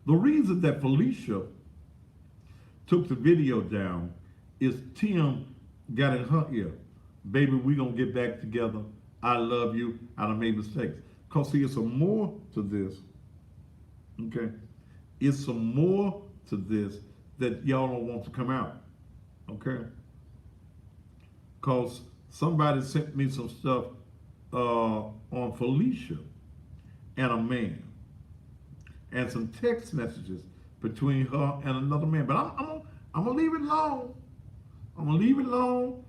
The reason that Felicia took the video down is Tim got in her ear. Baby, we gonna get back together. I love you. I done made mistakes. Cause see, it's some more to this. Okay? It's some more to this that y'all don't want to come out. Okay? Cause somebody sent me some stuff on Felicia and a man. and some text messages between her and another man. But I'm gonna leave it alone. I'm gonna leave it alone.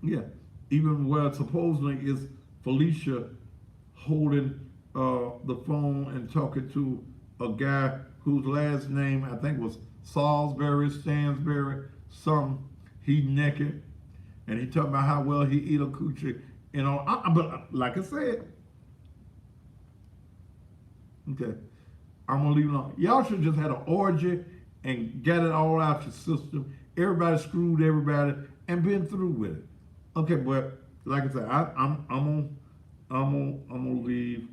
Yeah, even where supposedly is Felicia holding the phone and talking to a guy whose last name I think was Salisbury, Stansbury, some. He naked, and he talking about how well he eat a coochie. You know, but like I said, okay, I'm gonna leave it alone. Y'all should just had an orgy and get it all out your system. Everybody screwed everybody and been through with it. Okay, but like I said, I'm gonna leave.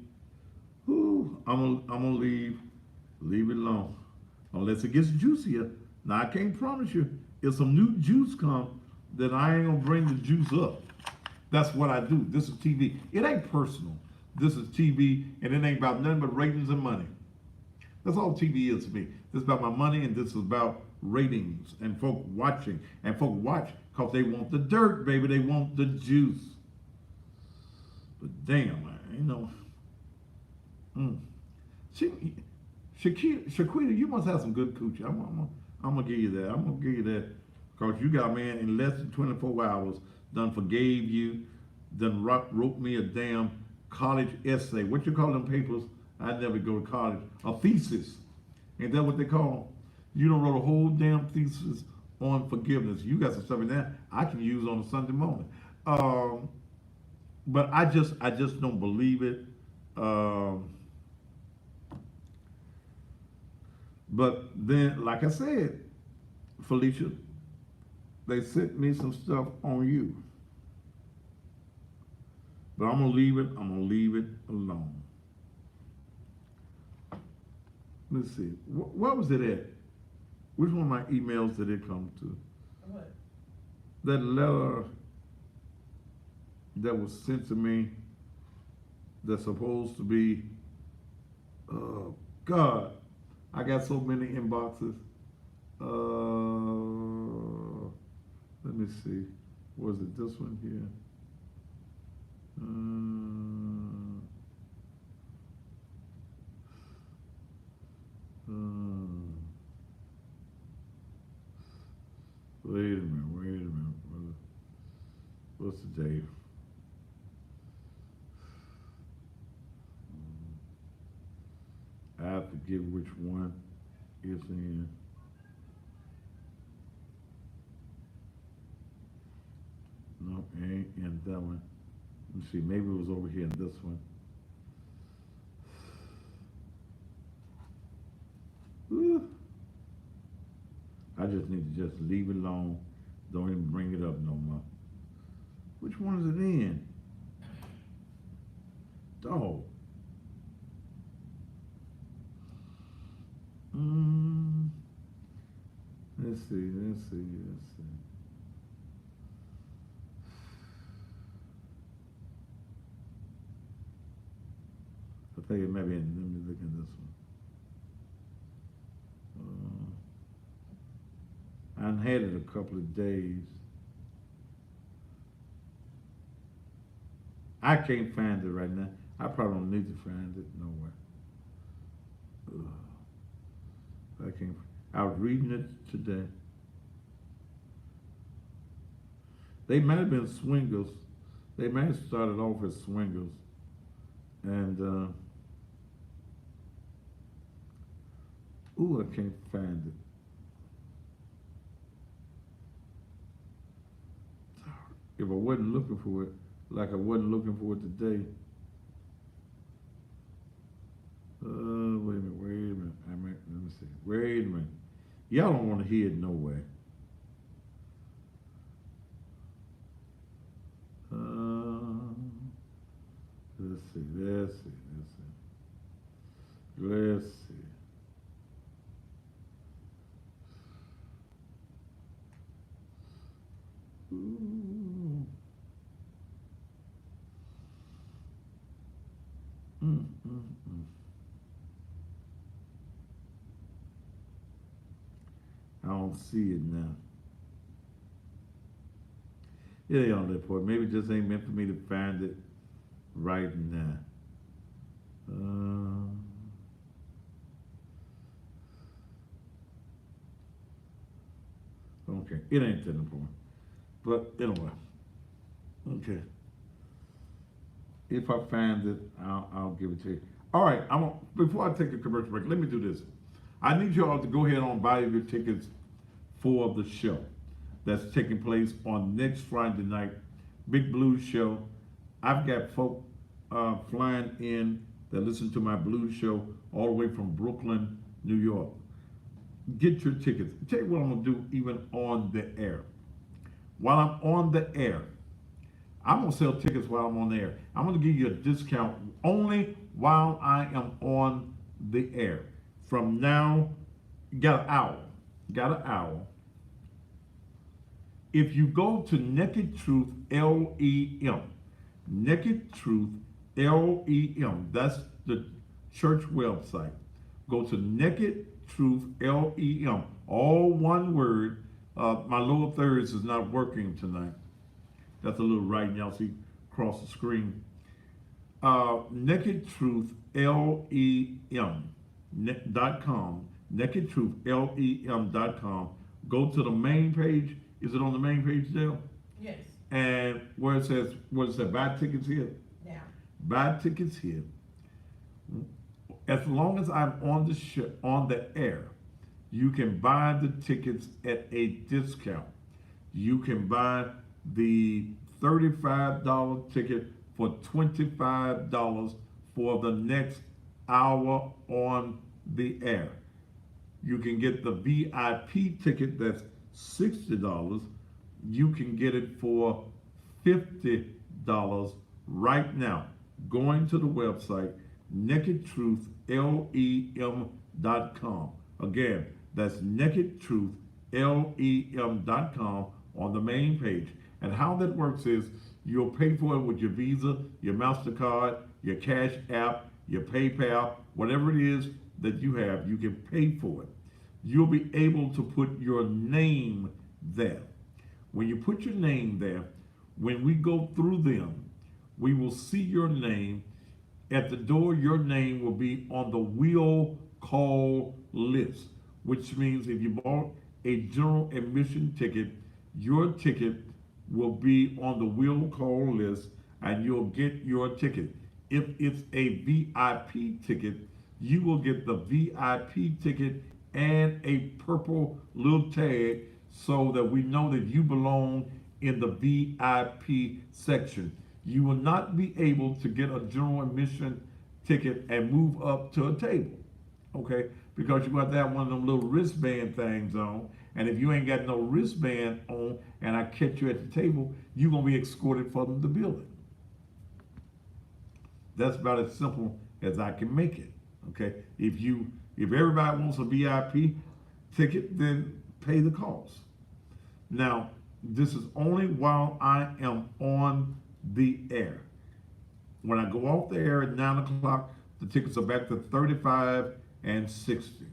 I'm gonna leave it alone unless it gets juicier. Now I can't promise you if some new juice come, then I ain't gonna bring the juice up. That's what I do. This is TV. It ain't personal. This is TV, and it ain't about nothing but ratings and money. That's all TV is to me. This is about my money, and this is about ratings and folk watching. And folk watch because they want the dirt, baby. They want the juice. But damn, man, you know. Shaquita, you must have some good coochie. I'm gonna give you that. I'm gonna give you that because you got a man in less than 24 hours done forgave you, done wrote me a damn college essay. What you call them papers? I never go to college. A thesis. Ain't that what they call them? You done wrote a whole damn thesis on forgiveness. You got some stuff in there I can use on a Sunday morning. But I just don't believe it. But then, like I said, Felicia, they sent me some stuff on you. But I'm gonna leave it alone. Let's see. What was it at? Which one of my emails did it come to? What? That letter that was sent to me that's supposed to be, oh God, I got so many inboxes. Let me see. Was it this one here? Wait a minute. What's the date? I have to get which one is in. No, it ain't in that one. Let me see, maybe it was over here in this one. Ooh. I just need to just leave it alone. Don't even bring it up no more. Which one is it in? Dog. Let's see. I think it may be in, let me look at this one. I had it a couple of days. I can't find it right now. I probably don't need to find it nowhere. I can't. I was reading it today. They might have been swingers. They might have started off as swingers. And, ooh, I can't find it. If I wasn't looking for it, like I wasn't looking for it today. Wait a minute. Let me see. Wait a minute. Y'all don't want to hear it no way. Let's see. Ooh. I don't see it now. It ain't on that point. Maybe it just ain't meant for me to find it right now. Okay, it ain't that important. But anyway, okay. If I find it, I'll give it to you. All right, before I take a commercial break, let me do this. I need you all to go ahead and buy your tickets for the show that's taking place on next Friday night, Big Blues Show. I've got folk flying in that listen to my blues show all the way from Brooklyn, New York. Get your tickets. Tell you what I'm gonna do even on the air. While I'm on the air, I'm gonna sell tickets while I'm on the air. I'm gonna give you a discount only while I am on the air. From now, you got an hour. If you go to Naked Truth LEM, Naked Truth LEM, that's the church website. Go to Naked Truth LEM, all one word. My lower thirds is not working tonight. That's a little writing y'all see across the screen. Naked Truth LEM.com, Naked Truth LEM.com. Go to the main page. Is it on the main page, Dale? Yes. And where it says buy tickets here? Yeah. Buy tickets here. As long as I'm on the air, you can buy the tickets at a discount. You can buy the $35 ticket for $25 for the next hour on the air. You can get the VIP ticket that's $60. You can get it for $50 right now. Going to the website, nakedtruthlem.com. Again, that's nakedtruthlem.com on the main page. And how that works is you'll pay for it with your Visa, your MasterCard, your Cash App, your PayPal, whatever it is that you have, you can pay for it. You'll be able to put your name there. When you put your name there, when we go through them, we will see your name. At the door, your name will be on the will call list, which means if you bought a general admission ticket, your ticket will be on the will call list and you'll get your ticket. If it's a VIP ticket, you will get the VIP ticket and a purple little tag so that we know that you belong in the VIP section. You will not be able to get a general admission ticket and move up to a table, okay? Because you got to have one of them little wristband things on, and if you ain't got no wristband on and I catch you at the table, you're going to be escorted from the building. That's about as simple as I can make it, okay? If everybody wants a VIP ticket, then pay the cost. Now, this is only while I am on the air. When I go off the air at 9 o'clock, the tickets are back to $35 and $60.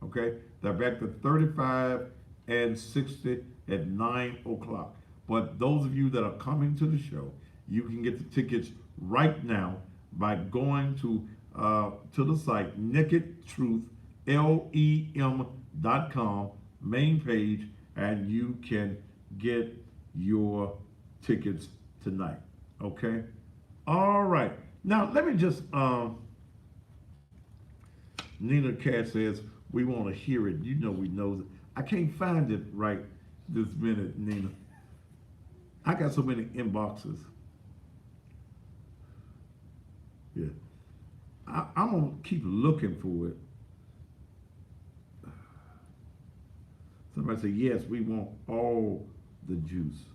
Okay? They're back to $35 and $60 at 9 o'clock. But those of you that are coming to the show, you can get the tickets right now by going to the site, nakedtruthlem.com, main page, and you can get your tickets tonight. Okay? All right. Now, let me just, Nina Cat says, we want to hear it. You know we know it. I can't find it right this minute, Nina. I got so many inboxes. Yeah. I'm going to keep looking for it. Somebody said, yes, we want all the juice.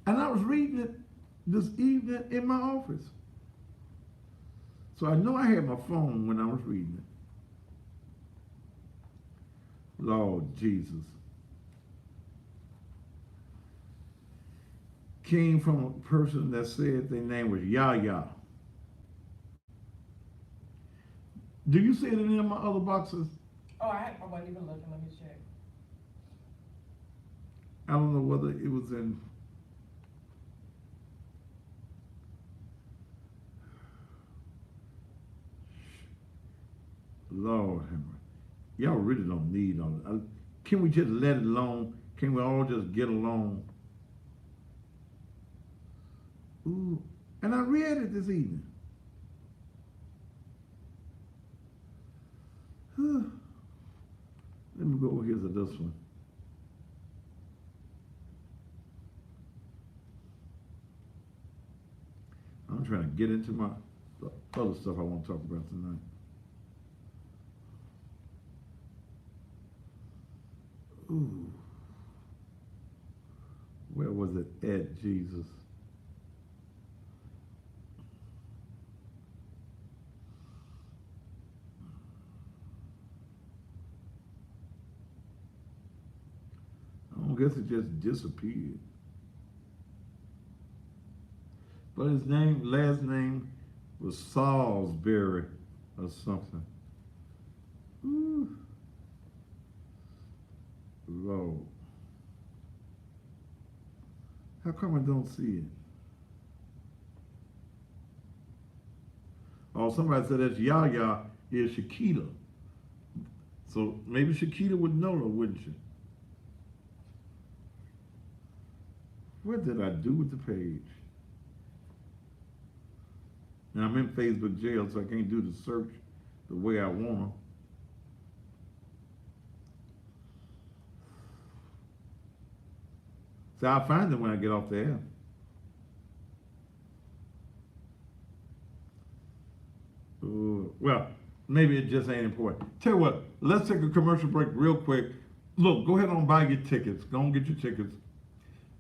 And I was reading it this evening in my office. So I know I had my phone when I was reading it. Lord Jesus. Came from a person that said their name was Yaya. Do you see it in any of my other boxes? Oh, I wasn't even looking. Let me check. I don't know whether it was in. Lord Henry. Y'all really don't need all that. Can we just let it alone? Can we all just get along? Ooh, and I read it this evening. Let me go over here to this one. I'm trying to get into the other stuff I want to talk about tonight. Ooh. Where was it at, Jesus? I guess it just disappeared. But his last name was Salisbury or something. Ooh. Lord. How come I don't see it? Oh, somebody said that's Yaya is Shakita. So maybe Shakita would know her, wouldn't she? What did I do with the page? Now I'm in Facebook jail, so I can't do the search the way I want to. So I'll find it when I get off the air. Well, maybe it just ain't important. Tell you what, let's take a commercial break real quick. Look, go ahead and buy your tickets. Go and get your tickets.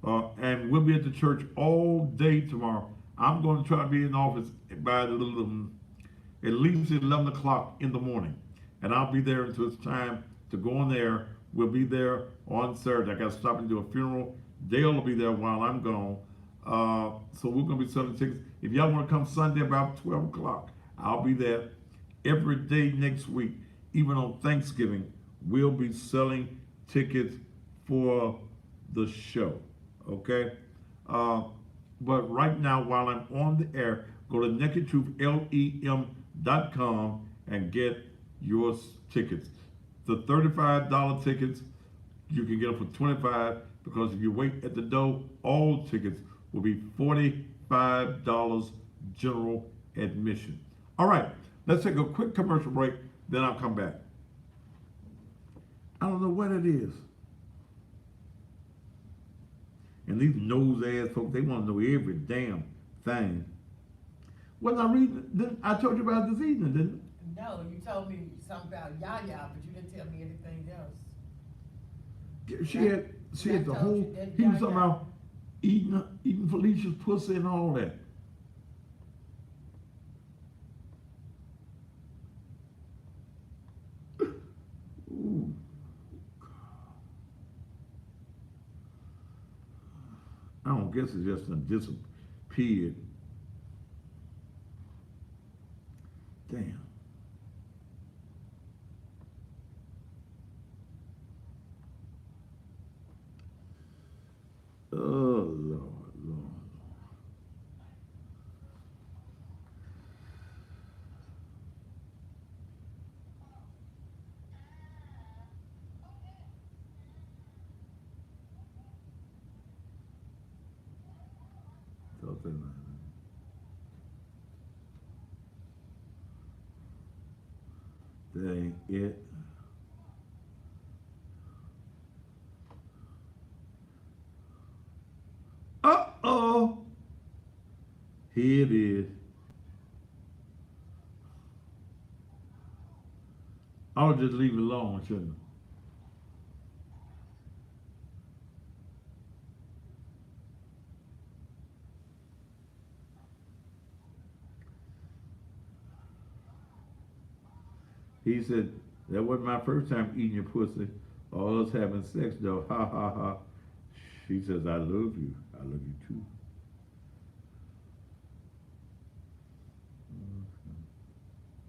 And we'll be at the church all day tomorrow. I'm going to try to be in the office by at least 11 o'clock in the morning. And I'll be there until it's time to go on there. We'll be there on Saturday. I got to stop and do a funeral. Dale will be there while I'm gone. So we're going to be selling tickets. If y'all want to come Sunday about 12 o'clock, I'll be there every day next week. Even on Thanksgiving, we'll be selling tickets for the show. Okay? But right now, while I'm on the air, go to nakedtruth.lem.com and get your tickets. The $35 tickets, you can get them for $25, because if you wait at the door, all tickets will be $45 general admission. All right, let's take a quick commercial break, then I'll come back. I don't know what it is. And these nose-ass folks, they want to know every damn thing. Wasn't I reading? I told you about it this evening, didn't I? No, you told me something about Yaya, but you didn't tell me anything else. She had the whole, he was talking about eating Felicia's pussy and all that. Ooh. I don't guess it just disappeared. Damn. Oh, Lord, Lord. Something like that. That ain't it. Uh-oh. Here it is. I'll just leave it alone, shouldn't I? He said, that wasn't my first time eating your pussy or us having sex, though. Ha, ha, ha. She says, I love you. I love you, too.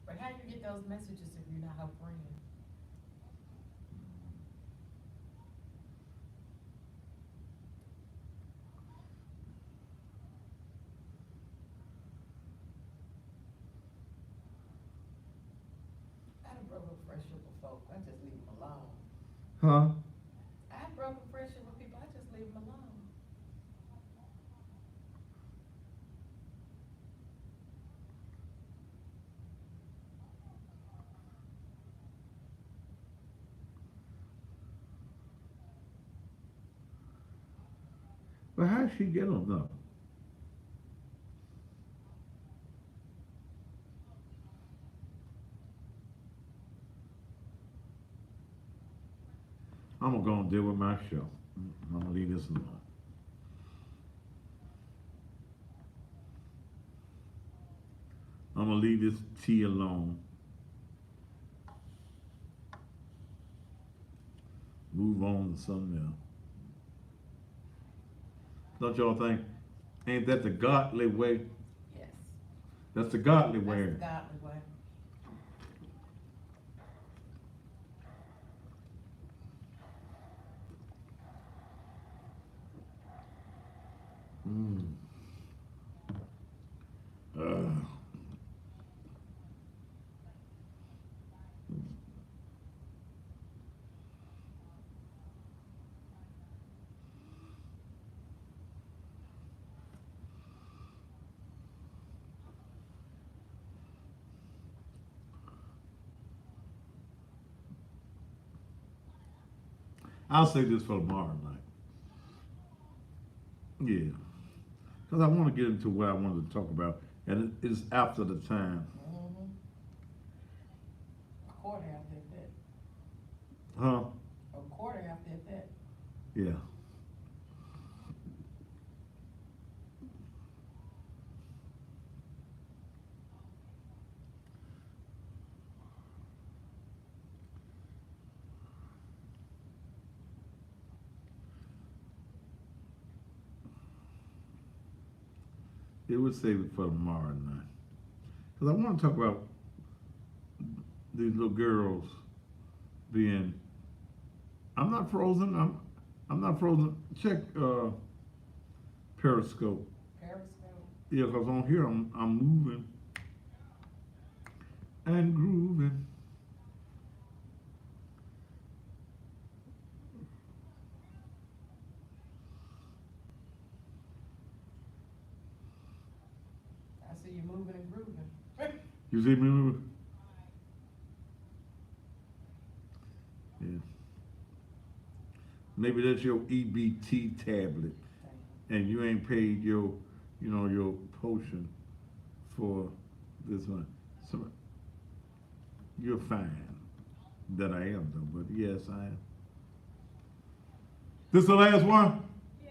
But how do you get those messages if you're not her friend? I done broke up friendship with folk. I just leave them alone. Huh? But how she get them though? I'm gonna go and deal with my show. I'm gonna leave this alone. I'm gonna leave this tea alone. Move on to something else. Don't y'all think? Ain't that the godly way? Yes. That's the godly That's way. the godly way. Mm. Ugh. I'll say this for tomorrow night. Yeah. Because I want to get into what I wanted to talk about, and it is after the time. Mm-hmm. A quarter after that. Huh? A quarter after that. Yeah. It would save it for tomorrow night. Because I want to talk about these little girls being. I'm not frozen. I'm not frozen. Check Periscope. Periscope. Yeah, because on here I'm moving and grooving. I see you moving and grooving. You see me moving? Yeah. Maybe that's your EBT tablet, and you ain't paid your, your potion for this one. So you're fine. That I am though, but yes, I am. This the last one? Yeah.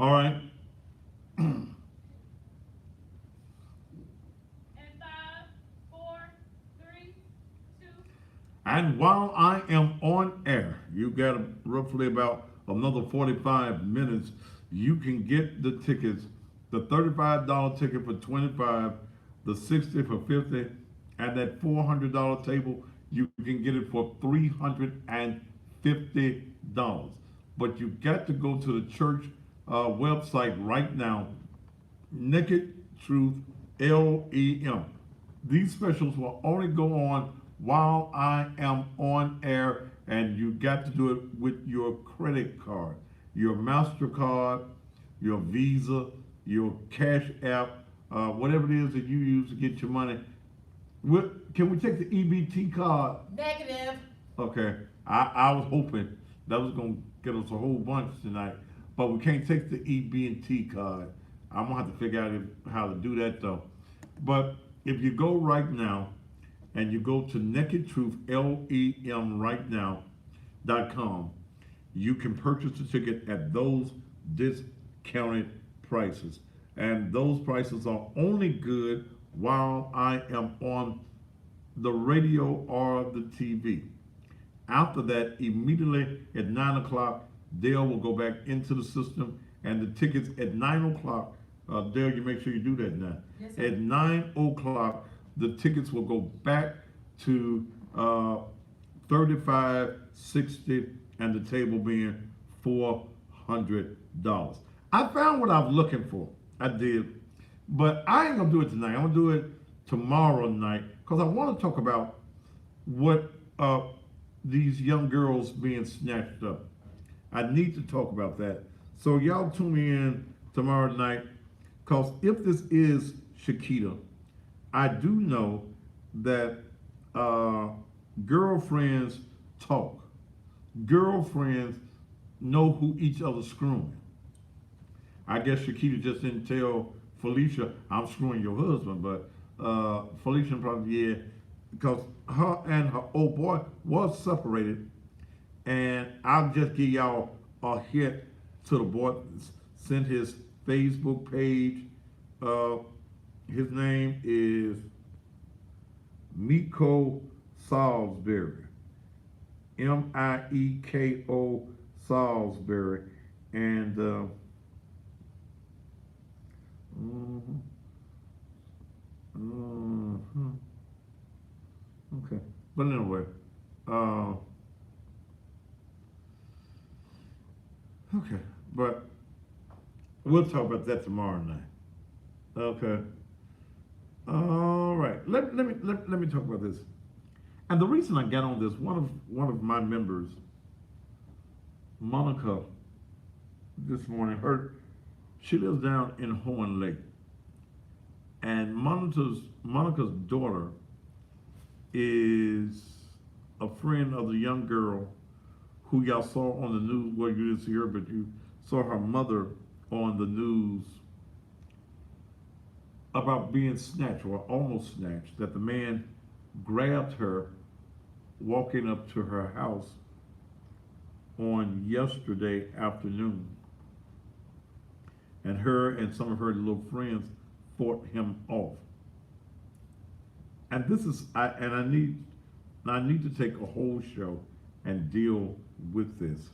All right. And 5, 4, 3, 2. And while I am on air, you got roughly about another 45 minutes. You can get the tickets, the $35 ticket for 25, the 60 for 50, and that $400 table, you can get it for $350. But you got to go to the church website right now, Naked Truth LEM. These specials will only go on while I am on air, and you got to do it with your credit card, your MasterCard, your Visa, your Cash App, whatever it is that you use to get your money. Can we take the EBT card? Negative. Okay, I was hoping that was gonna get us a whole bunch tonight, but we can't take the EB&T card. I'm gonna have to figure out how to do that though. But if you go right now and you go to Naked Truth LEM right now.com, you can purchase the ticket at those discounted prices. And those prices are only good while I am on the radio or the TV. After that, immediately at 9 o'clock, Dale will go back into the system, and the tickets at 9 o'clock, Dale, you make sure you do that now. Yes, sir. At 9 o'clock, the tickets will go back to 35, 60, and the table being $400. I found what I was looking for. I did. But I ain't gonna do it tonight. I'm gonna do it tomorrow night, because I want to talk about what these young girls being snatched up. I need to talk about that. So y'all tune me in tomorrow night, because if this is Shakita, I do know that girlfriends talk. Girlfriends know who each other's screwing. I guess Shakita just didn't tell Felicia, I'm screwing your husband, but Felicia probably, yeah, because her and her old boy was separated. And I'll just give y'all a hint to the boy. Send his Facebook page. His name is Miko Salisbury. Mieko Salisbury. And okay. But anyway, okay. But we'll talk about that tomorrow night. Okay. All right. Let me talk about this. And the reason I got on this, one of my members, Monica, this morning, she lives down in Horn Lake. And Monica's daughter is a friend of the young girl who y'all saw on the news. Well, you didn't see her, but you saw her mother on the news about being snatched, or almost snatched, that the man grabbed her walking up to her house on yesterday afternoon. And her and some of her little friends fought him off. And this is, I need to take a whole show and deal with this.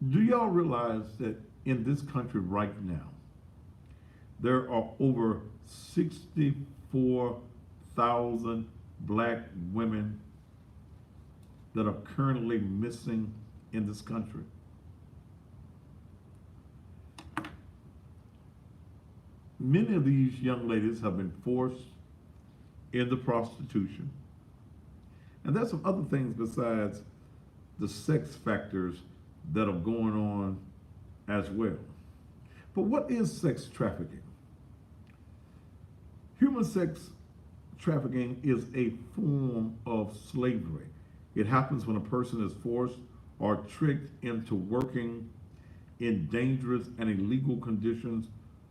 Do y'all realize that in this country right now, there are over 64,000 black women that are currently missing in this country? Many of these young ladies have been forced into prostitution. And there's some other things besides the sex factors that are going on as well. But what is sex trafficking? Human sex trafficking is a form of slavery. It happens when a person is forced or tricked into working in dangerous and illegal conditions,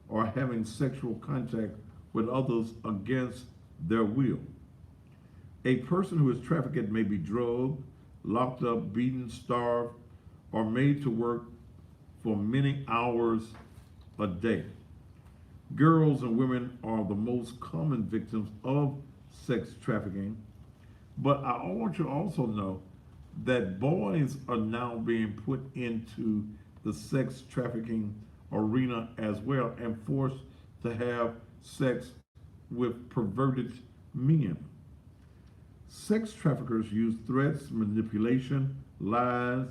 or having sexual contact with others against their will. A person who is trafficked may be drugged, locked up, beaten, starved, or made to work for many hours a day. Girls and women are the most common victims of sex trafficking, but I want you to also know that boys are now being put into the sex trafficking arena as well and forced to have sex with perverted men. Sex traffickers use threats, manipulation, lies,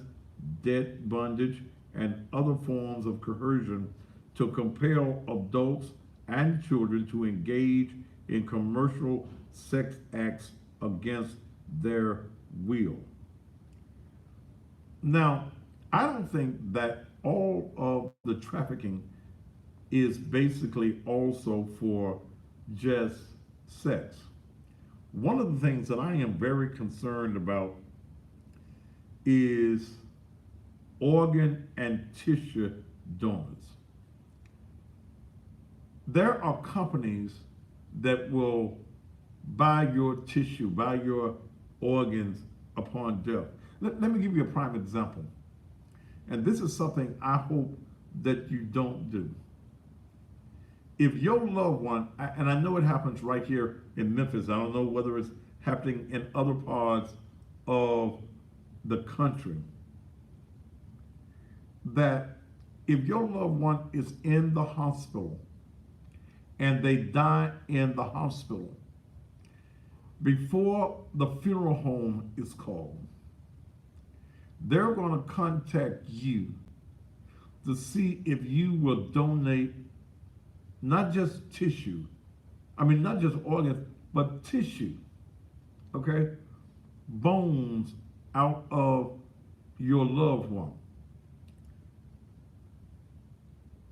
debt, bondage, and other forms of coercion to compel adults and children to engage in commercial sex acts against their will. Now, I don't think that all of the trafficking is basically also for just sex. One of the things that I am very concerned about is organ and tissue donors. There are companies that will buy your tissue, buy your organs upon death. Let me give you a prime example. And this is something I hope that you don't do. If your loved one, and I know it happens right here in Memphis, I don't know whether it's happening in other parts of the country, that if your loved one is in the hospital and they die in the hospital, before the funeral home is called, they're going to contact you to see if you will donate not just tissue, not just organs, but tissue, okay? Bones out of your loved one.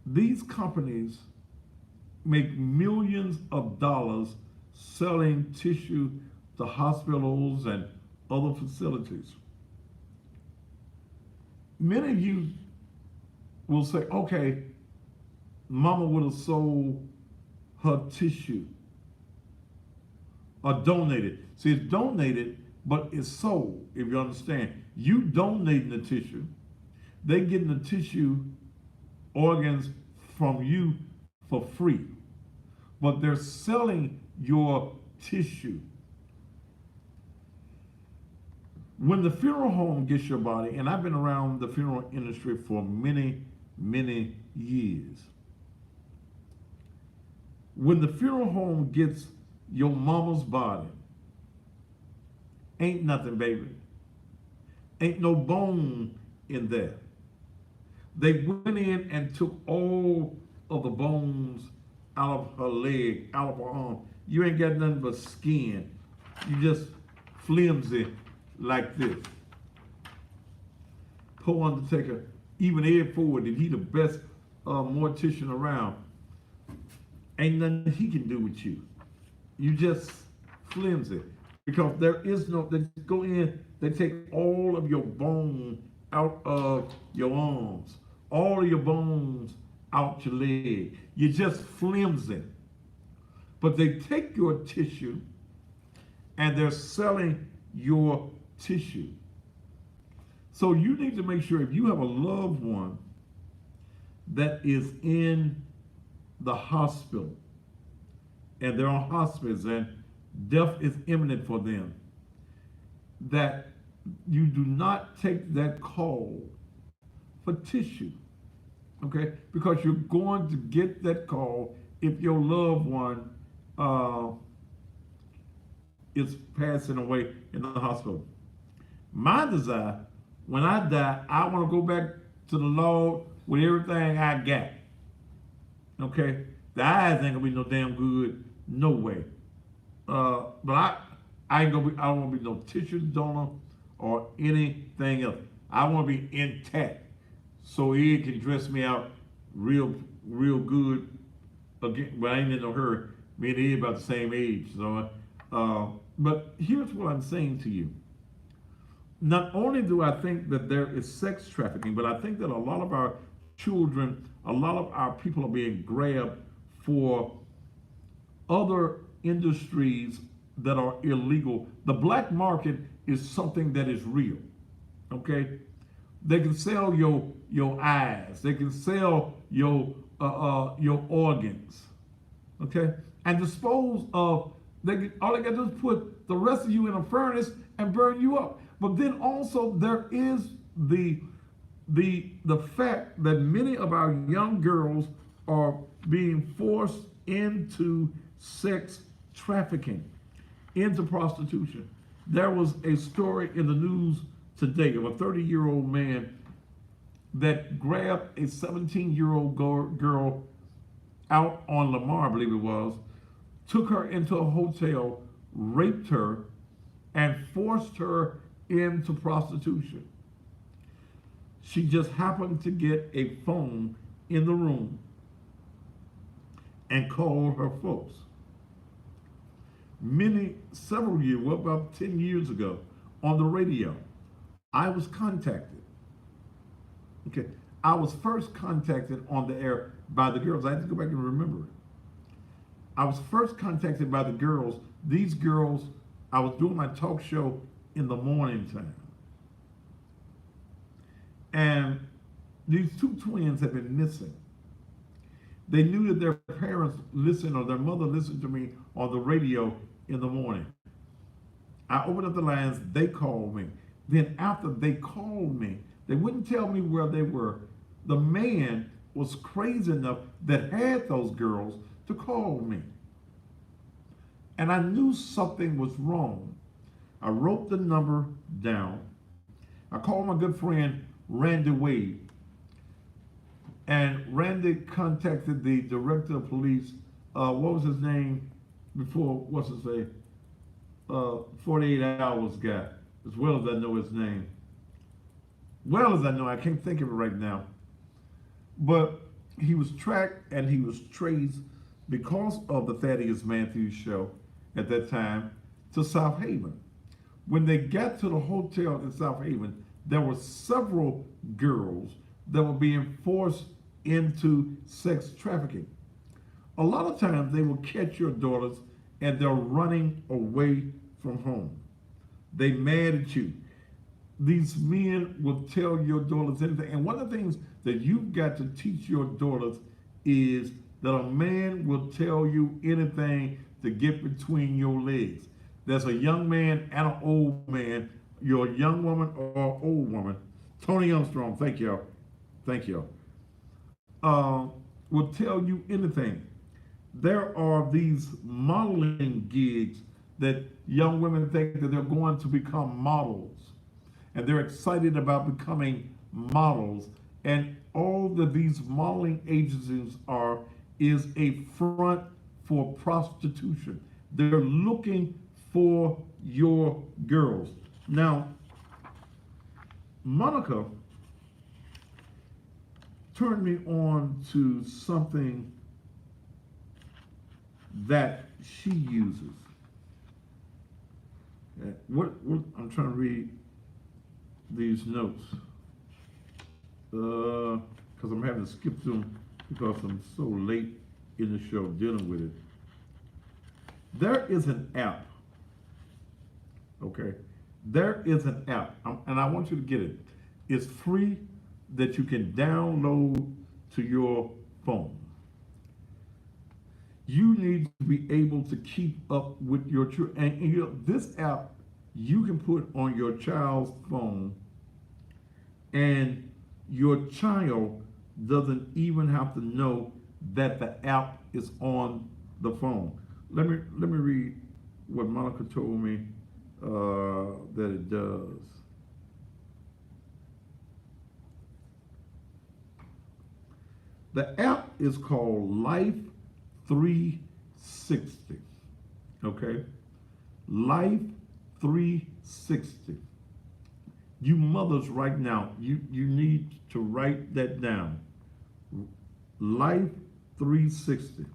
These companies make millions of dollars selling tissue to hospitals and other facilities. Many of you will say, okay, mama would have sold her tissue or donated. See, it's donated, but it's sold, if you understand. You donating the tissue, they getting the tissue organs from you for free, but they're selling your tissue. When the funeral home gets your body, and I've been around the funeral industry for many, many years. When the funeral home gets your mama's body, ain't nothing, baby. Ain't no bone in there. They went in and took all of the bones out of her leg, out of her arm. You ain't got nothing but skin. You just flimsy like this. Poor Undertaker, even Ed Ford, and he the best mortician around, ain't nothing he can do with you. You just flimsy. Because there is no, they go in, they take all of your bone out of your arms, all of your bones out your leg. You're just flimsy. But they take your tissue and they're selling your tissue. So you need to make sure if you have a loved one that is in the hospital and they're on hospice and death is imminent for them, that you do not take that call for tissue, okay? Because you're going to get that call if your loved one is passing away in the hospital. My desire, when I die, I want to go back to the Lord with everything I got, okay? The eyes ain't gonna be no damn good, no way. But I ain't gonna be, I don't want to be no tissue donor or anything else. I want to be intact so he can dress me out real good again. But I ain't in no hurry. Me and he about the same age. So, but here's what I'm saying to you. Not only do I think that there is sex trafficking, but I think that a lot of our children, a lot of our people are being grabbed for other industries that are illegal. The black market is something that is real, okay? They can sell your eyes. They can sell your organs, okay, and dispose of. All they got to do is put the rest of you in a furnace and burn you up. But then also there is the fact that many of our young girls are being forced into sex trafficking, into prostitution. There was a story in the news today of a 30-year-old man that grabbed a 17-year-old girl out on Lamar, I believe it was, took her into a hotel, raped her, and forced her into prostitution. She just happened to get a phone in the room and called her folks. Several years, well, about 10 years ago, on the radio, I was contacted. Okay, I was first contacted on the air by the girls. I had to go back and remember it. I was first contacted by the girls. These girls, I was doing my talk show in the morning time. And these two twins had been missing. They knew that their parents listened, or their mother listened to me on the radio in the morning. I opened up the lines, they called me. Then after they called me, they wouldn't tell me where they were. The man was crazy enough that had those girls to call me. And I knew something was wrong. I wrote the number down. I called my good friend Randy Wade. And Randy contacted the director of police, what was his name before, 48 Hours guy, as well as I know his name. Well as I know, I can't think of it right now. But he was tracked and he was traced because of the Thaddeus Matthews show at that time to South Haven. When they got to the hotel in South Haven, there were several girls that were being forced into sex trafficking. A lot of times they will catch your daughters and they're running away from home. They mad at you. These men will tell your daughters anything. And one of the things that you've got to teach your daughters is that a man will tell you anything to get between your legs. There's a young man and an old man. You're a young woman or an old woman. Tony Armstrong, thank y'all. Thank y'all. Will tell you anything. There are these modeling gigs that young women think that they're going to become models. And they're excited about becoming models. And all that these modeling agencies are is a front for prostitution. They're looking for your girls. Now, Monica turned me on to something that she uses. What I'm trying to read these notes because I'm having to skip them because I'm so late in the show dealing with it. There is an app, okay? There is an app, and I want you to get it. It's free that you can download to your phone. You need to be able to keep up with your children. And you know, this app you can put on your child's phone, and your child doesn't even have to know that the app is on the phone. Let me read what Monica told me that it does. The app is called Life 360. Okay? Life 360. You mothers right now, you need to write that down. Life 360.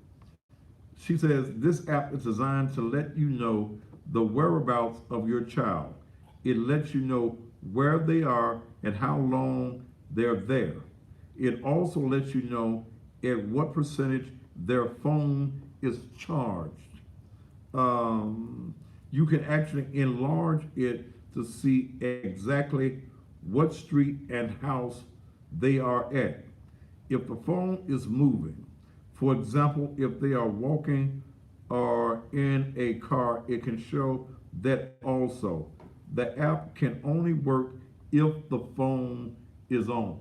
She says this app is designed to let you know the whereabouts of your child. It lets you know where they are and how long they're there. It also lets you know at what percentage their phone is charged. You can actually enlarge it to see exactly what street and house they are at. If the phone is moving, for example, if they are walking or in a car, it can show that also. The app can only work if the phone is on.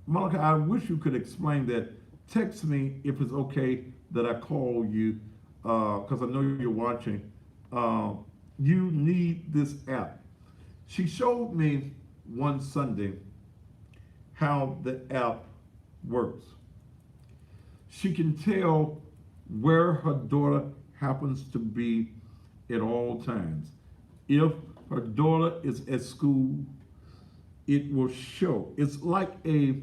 Monica, I wish you could explain that. Text me if it's okay that I call you, because I know you're watching. You need this app. She showed me one Sunday how the app works. She can tell where her daughter happens to be at all times. If her daughter is at school, it will show. It's like a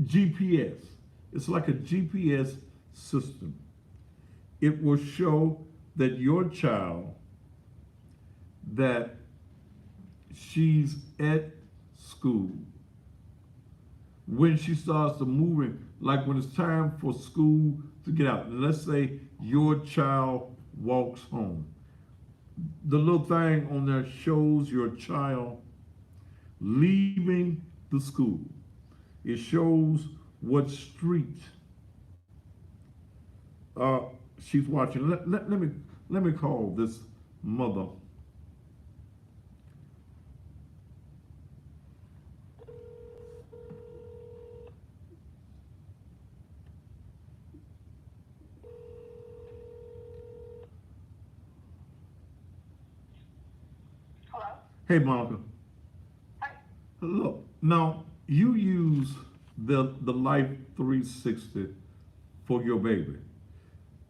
GPS. It's like a GPS system. It will show that your child, that she's at school. When she starts to moving, like when it's time for school to get out. Let's say your child walks home. The little thing on there shows your child leaving the school. It shows what street she's watching. Let me call this mother. Hello? Hey, Monica. Hi. Look, now you use the Life 360 for your baby.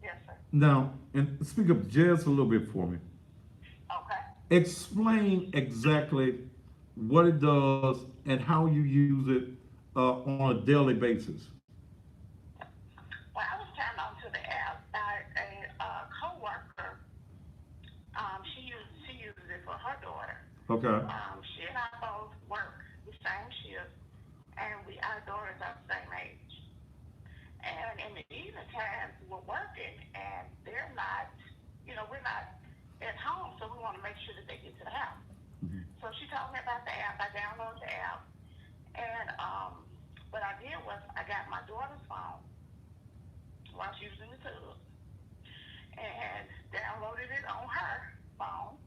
Yes, sir. Now, and speak up just a little bit for me. Okay. Explain exactly what it does and how you use it on a daily basis. Well, I was turned on to the app by a coworker. She uses it for her daughter. Okay. She and I both work the same shift, and our daughters are the same age. And in the evening times, we're working, and they're not, we're not at home, so we want to make sure that they get to the house. Mhm. So she told me about the app. I downloaded the app, and what I did was I got my daughter's phone while she was in the tub, and downloaded it on her phone,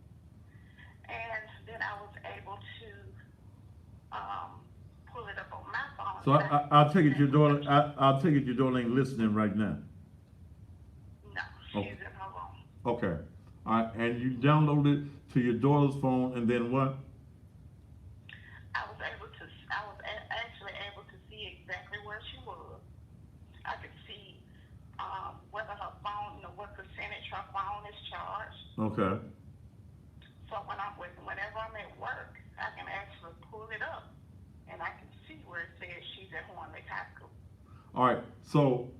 and then I was able to pull it up on my phone. So I'll take it your daughter. I'll take it your daughter ain't listening right now. No, she's in her room. Okay. All right. And you downloaded it to your daughter's phone, and then what? I was actually able to see exactly where she was. I could see whether her phone, what percentage her phone is charged. Okay. So whenever I'm at work, I can actually pull it up, and I can see where it says she's at Horn Lake High School. All right. So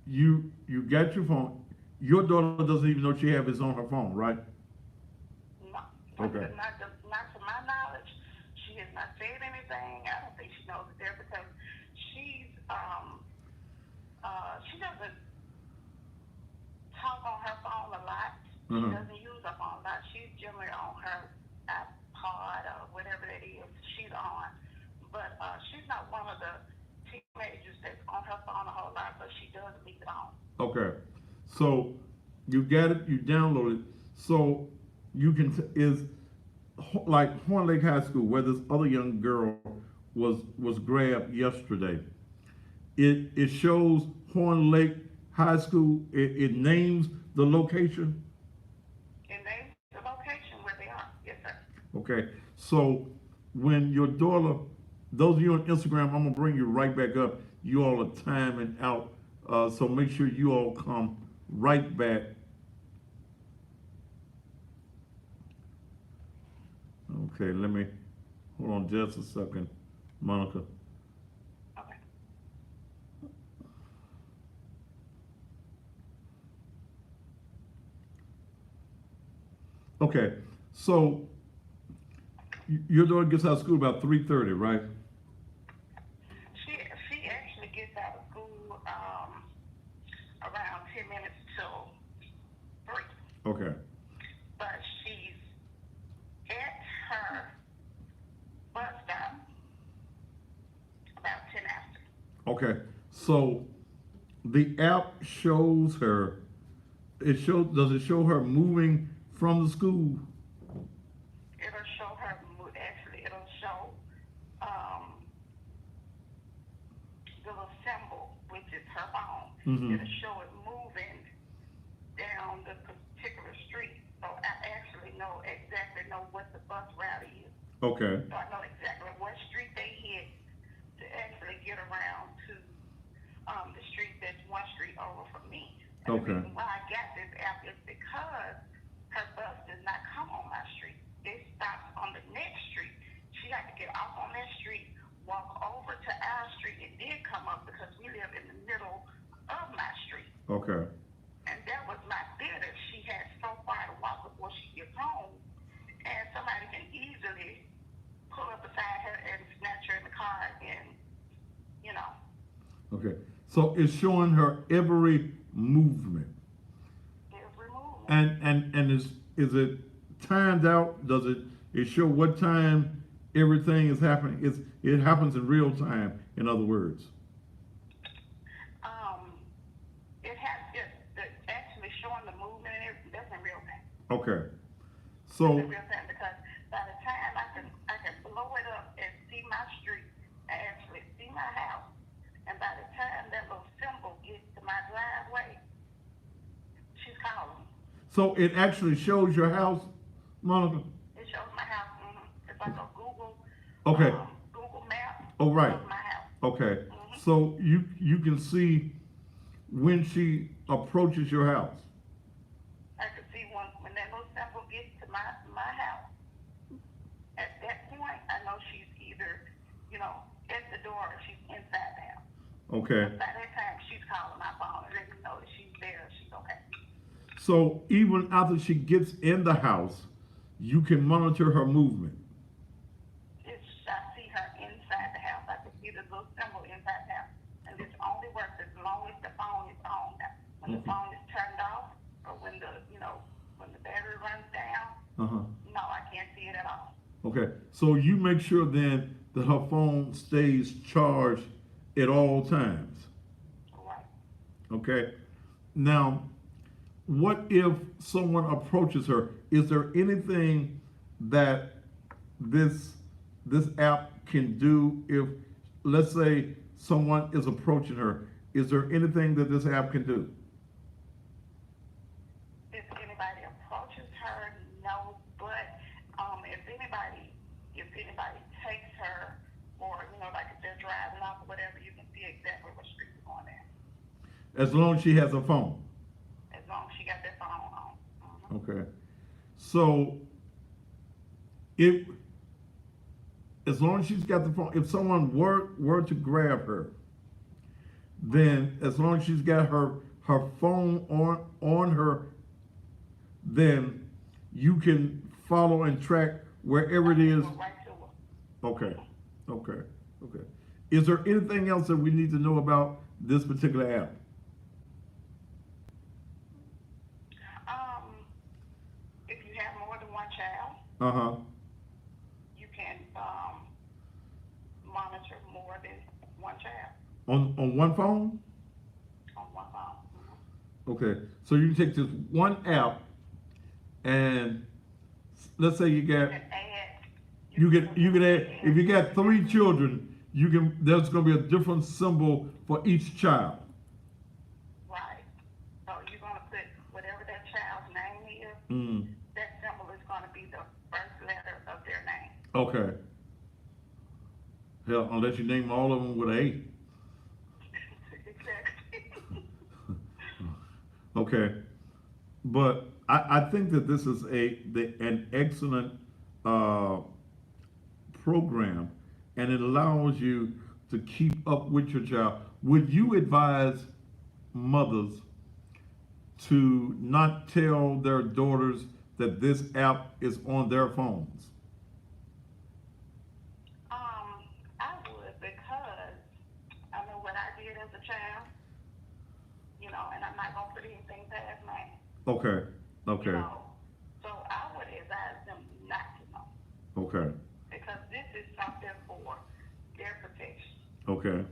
you got your phone. Your daughter doesn't even know she have this on her phone, right? No. Okay. Not to my knowledge. She has not said anything. I don't think she knows it there because she doesn't talk on her phone a lot. She Mhm. doesn't use her phone a lot. She's generally on her iPod or whatever that is she's on. But she's not one of the teenagers that's on her phone a whole lot, but she does leave it on. Okay. So you got it. You download it. So you can like Horn Lake High School, where this other young girl was grabbed yesterday. It shows Horn Lake High School. It names the location. And names the location where they are. Yes, sir. Okay. So when your daughter, those of you on Instagram, I'm gonna bring you right back up. You all are timing out. So make sure you all come right back. Okay, let me hold on just a second, Monica. Okay. Okay, so your daughter gets out of school about 3:30, right? She actually gets out of school around 10 minutes till 3. Okay. But she's at her Okay, so the app shows her, does it show her moving from the school? It'll show her, actually, it'll show, the little symbol, which is her phone. Mhm. It'll show it moving down the particular street. So I actually exactly know what the bus route is. Okay, So I know exactly what street they hit to actually get around to the street that's one street over from me. And Okay. the reason why I got this app is because her bus does not come on my street. It stops on the next street. She had to get off on that street, walk over to our street, and then come up because we live in the middle of my street. okay, And that was my fear that she had so far to walk before she gets home. And somebody can easily pull up beside her and snatch her in the car and, you know. okay. So it's showing her every movement. Every movement. And is it timed out? Does it show what time everything is happening? It happens in real time, in other words. It has actually showing the movement and everything. That's in real time. Okay. That's So, in real time because by the time I can blow it up and see my street, I actually see my house, and by the time that little symbol gets to my driveway, she's calling. so it actually shows your house, Monica? It shows my house. If I go Google, Okay. Google Maps, Oh, right. it shows my house. Okay. So you can see when she approaches your house. I can see when that little symbol gets to my house. At that point, I know she's either, at the door or she's inside the house. Okay. By that time, she's calling my phone and letting me know that she's there and she's okay. So even after she gets in the house, you can monitor her movement. I see her inside the house. I can see the little symbol inside the house. And this only works as long as the phone is on. Now, when the phone is turned off or when the battery runs down, Uh-huh. no, I can't see it at all. Okay. So you make sure then that her phone stays charged at all times. Right. Okay. Now, what if someone approaches her? Is there anything that this app can do if, let's say, someone is approaching her? Is there anything that this app can do? If anybody approaches her, no, but if anybody takes her or, like if they're driving off or whatever, you can see exactly what street they're going down. As long as she has a phone. As long as she got that phone on. Okay. So, as long as she's got the phone, if someone were to grab her, then as long as she's got her phone on her, then you can follow and track wherever it is. Go right to her. Okay. Is there anything else that we need to know about this particular app? If you have more than one child, Uh-huh. you can monitor more than one child On one phone? on one phone. Okay, so you can take this one app and let's say you got, you can add, if you got 3 children, there's gonna be a different symbol for each child. Right. So you're gonna put whatever that child's name is. Mm, That symbol is gonna be the first letter of their name. okay. Hell, unless you name all of them with A. Exactly. Okay, but I think that this is an excellent program, and it allows you to keep up with your child. Would you advise mothers to not tell their daughters that this app is on their phones? I would because I know what I did as a child, and I'm not gonna put anything past mine. Okay, okay, So I would advise them not to know okay, because this is something for their protection. okay,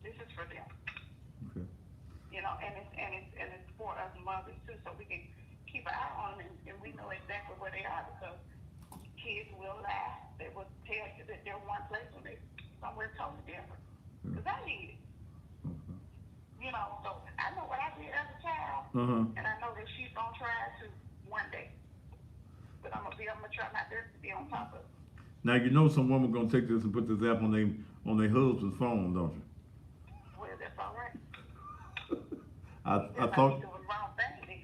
This is for mothers too, so we can keep an eye on them and we know exactly where they are because kids will lie. They will tell you that they're one place when they somewhere totally different. Because I need it. You know, so I know what I did as a child, and I know that she's gonna try to one day. But I'm gonna try my best to be on top of it. Now you know some woman gonna take this and put this app on their husband's phone, don't you? Well, that's all right. I That's thought. doing the wrong thing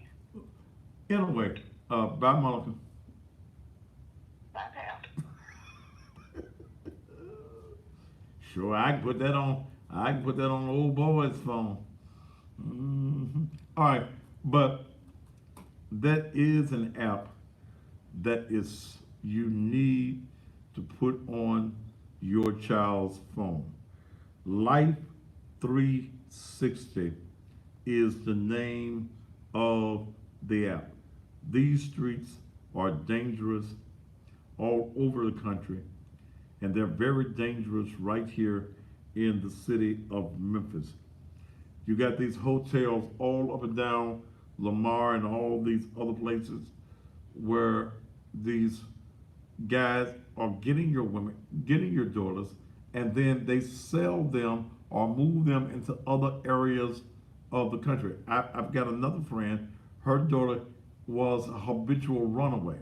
then. Anyway, bye, Monica. Bye, pal. Sure, I can put that on. I can put that on the old boy's phone. All right, but that is an app that is you need to put on your child's phone. Life 360 is the name of the app. These streets are dangerous all over the country, and they're very dangerous right here in the city of Memphis. You got these hotels all up and down Lamar and all these other places where these guys are getting your women, getting your daughters, and then they sell them or move them into other areas of the country. I've got another friend, her daughter was a habitual runaway.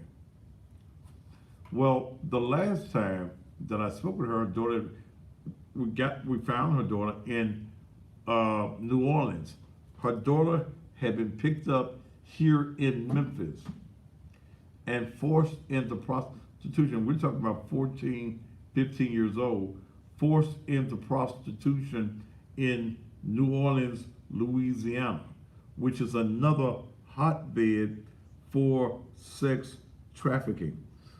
Well, the last time that I spoke with her daughter, we found her daughter in New Orleans. Her daughter had been picked up here in Memphis and forced into prostitution. We're talking about 14, 15 years old, forced into prostitution in New Orleans, Louisiana, which is another hotbed for sex trafficking.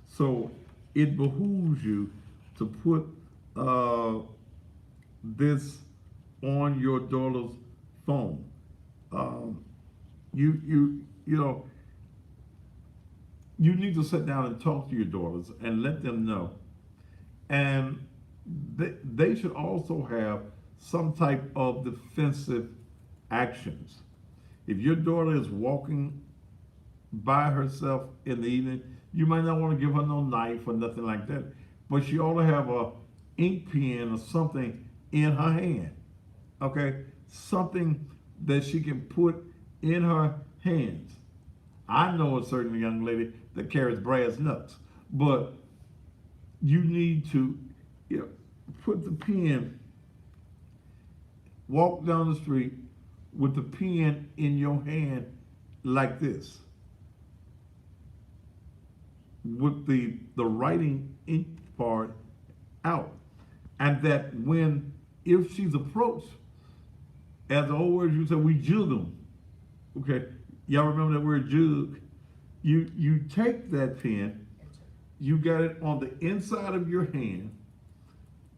So it behooves you to put this on your daughter's phone. You know, you need to sit down and talk to your daughters and let them know. And they should also have some type of defensive actions. If your daughter is walking by herself in the evening, you might not want to give her no knife or nothing like that, but she ought to have a ink pen or something in her hand, okay? Something that she can put in her hands. I know a certain young lady that carries brass knucks, but you need to put the pen, walk down the street with the pen in your hand like this, with the writing ink part out. And that if she's approached, as the old words you say, we jug them. Okay, y'all remember that word jug? You take that pen, you got it on the inside of your hand,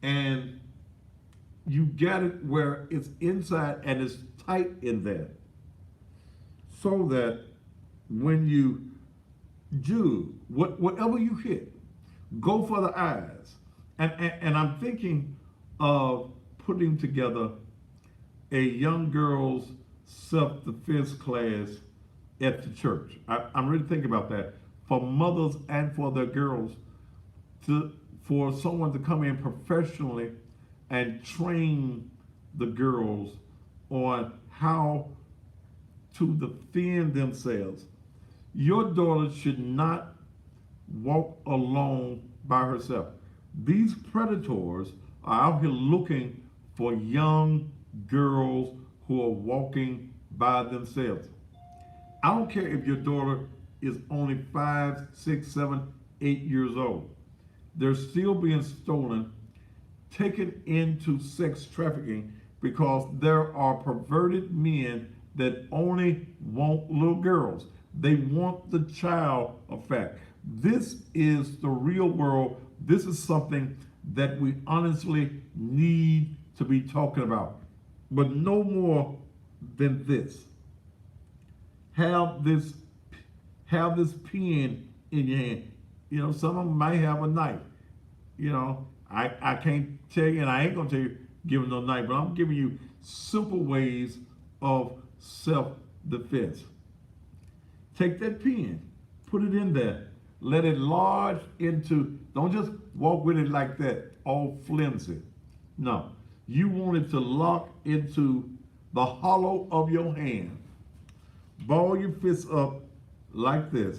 and you got it where it's inside and it's tight in there. So that when you jug, whatever you hit, go for the eyes. And I'm thinking of putting together a young girls self-defense class at the church. I'm really thinking about that for mothers and for their girls, for someone to come in professionally and train the girls on how to defend themselves. Your daughter should not walk alone by herself. These predators are out here looking for young girls who are walking by themselves. I don't care if your daughter is only 5, 6, 7, 8 years old. They're still being stolen, taken into sex trafficking because there are perverted men that only want little girls. They want the child effect. This is the real world. This is something that we honestly need to be talking about. But no more than this. Have this pen in your hand. Some of them might have a knife. I can't tell you, and I ain't gonna tell you give them no knife, but I'm giving you simple ways of self-defense. Take that pen, put it in there, let it lodge into, don't just walk with it like that, all flimsy. No, you want it to lock into the hollow of your hand. Ball your fists up like this.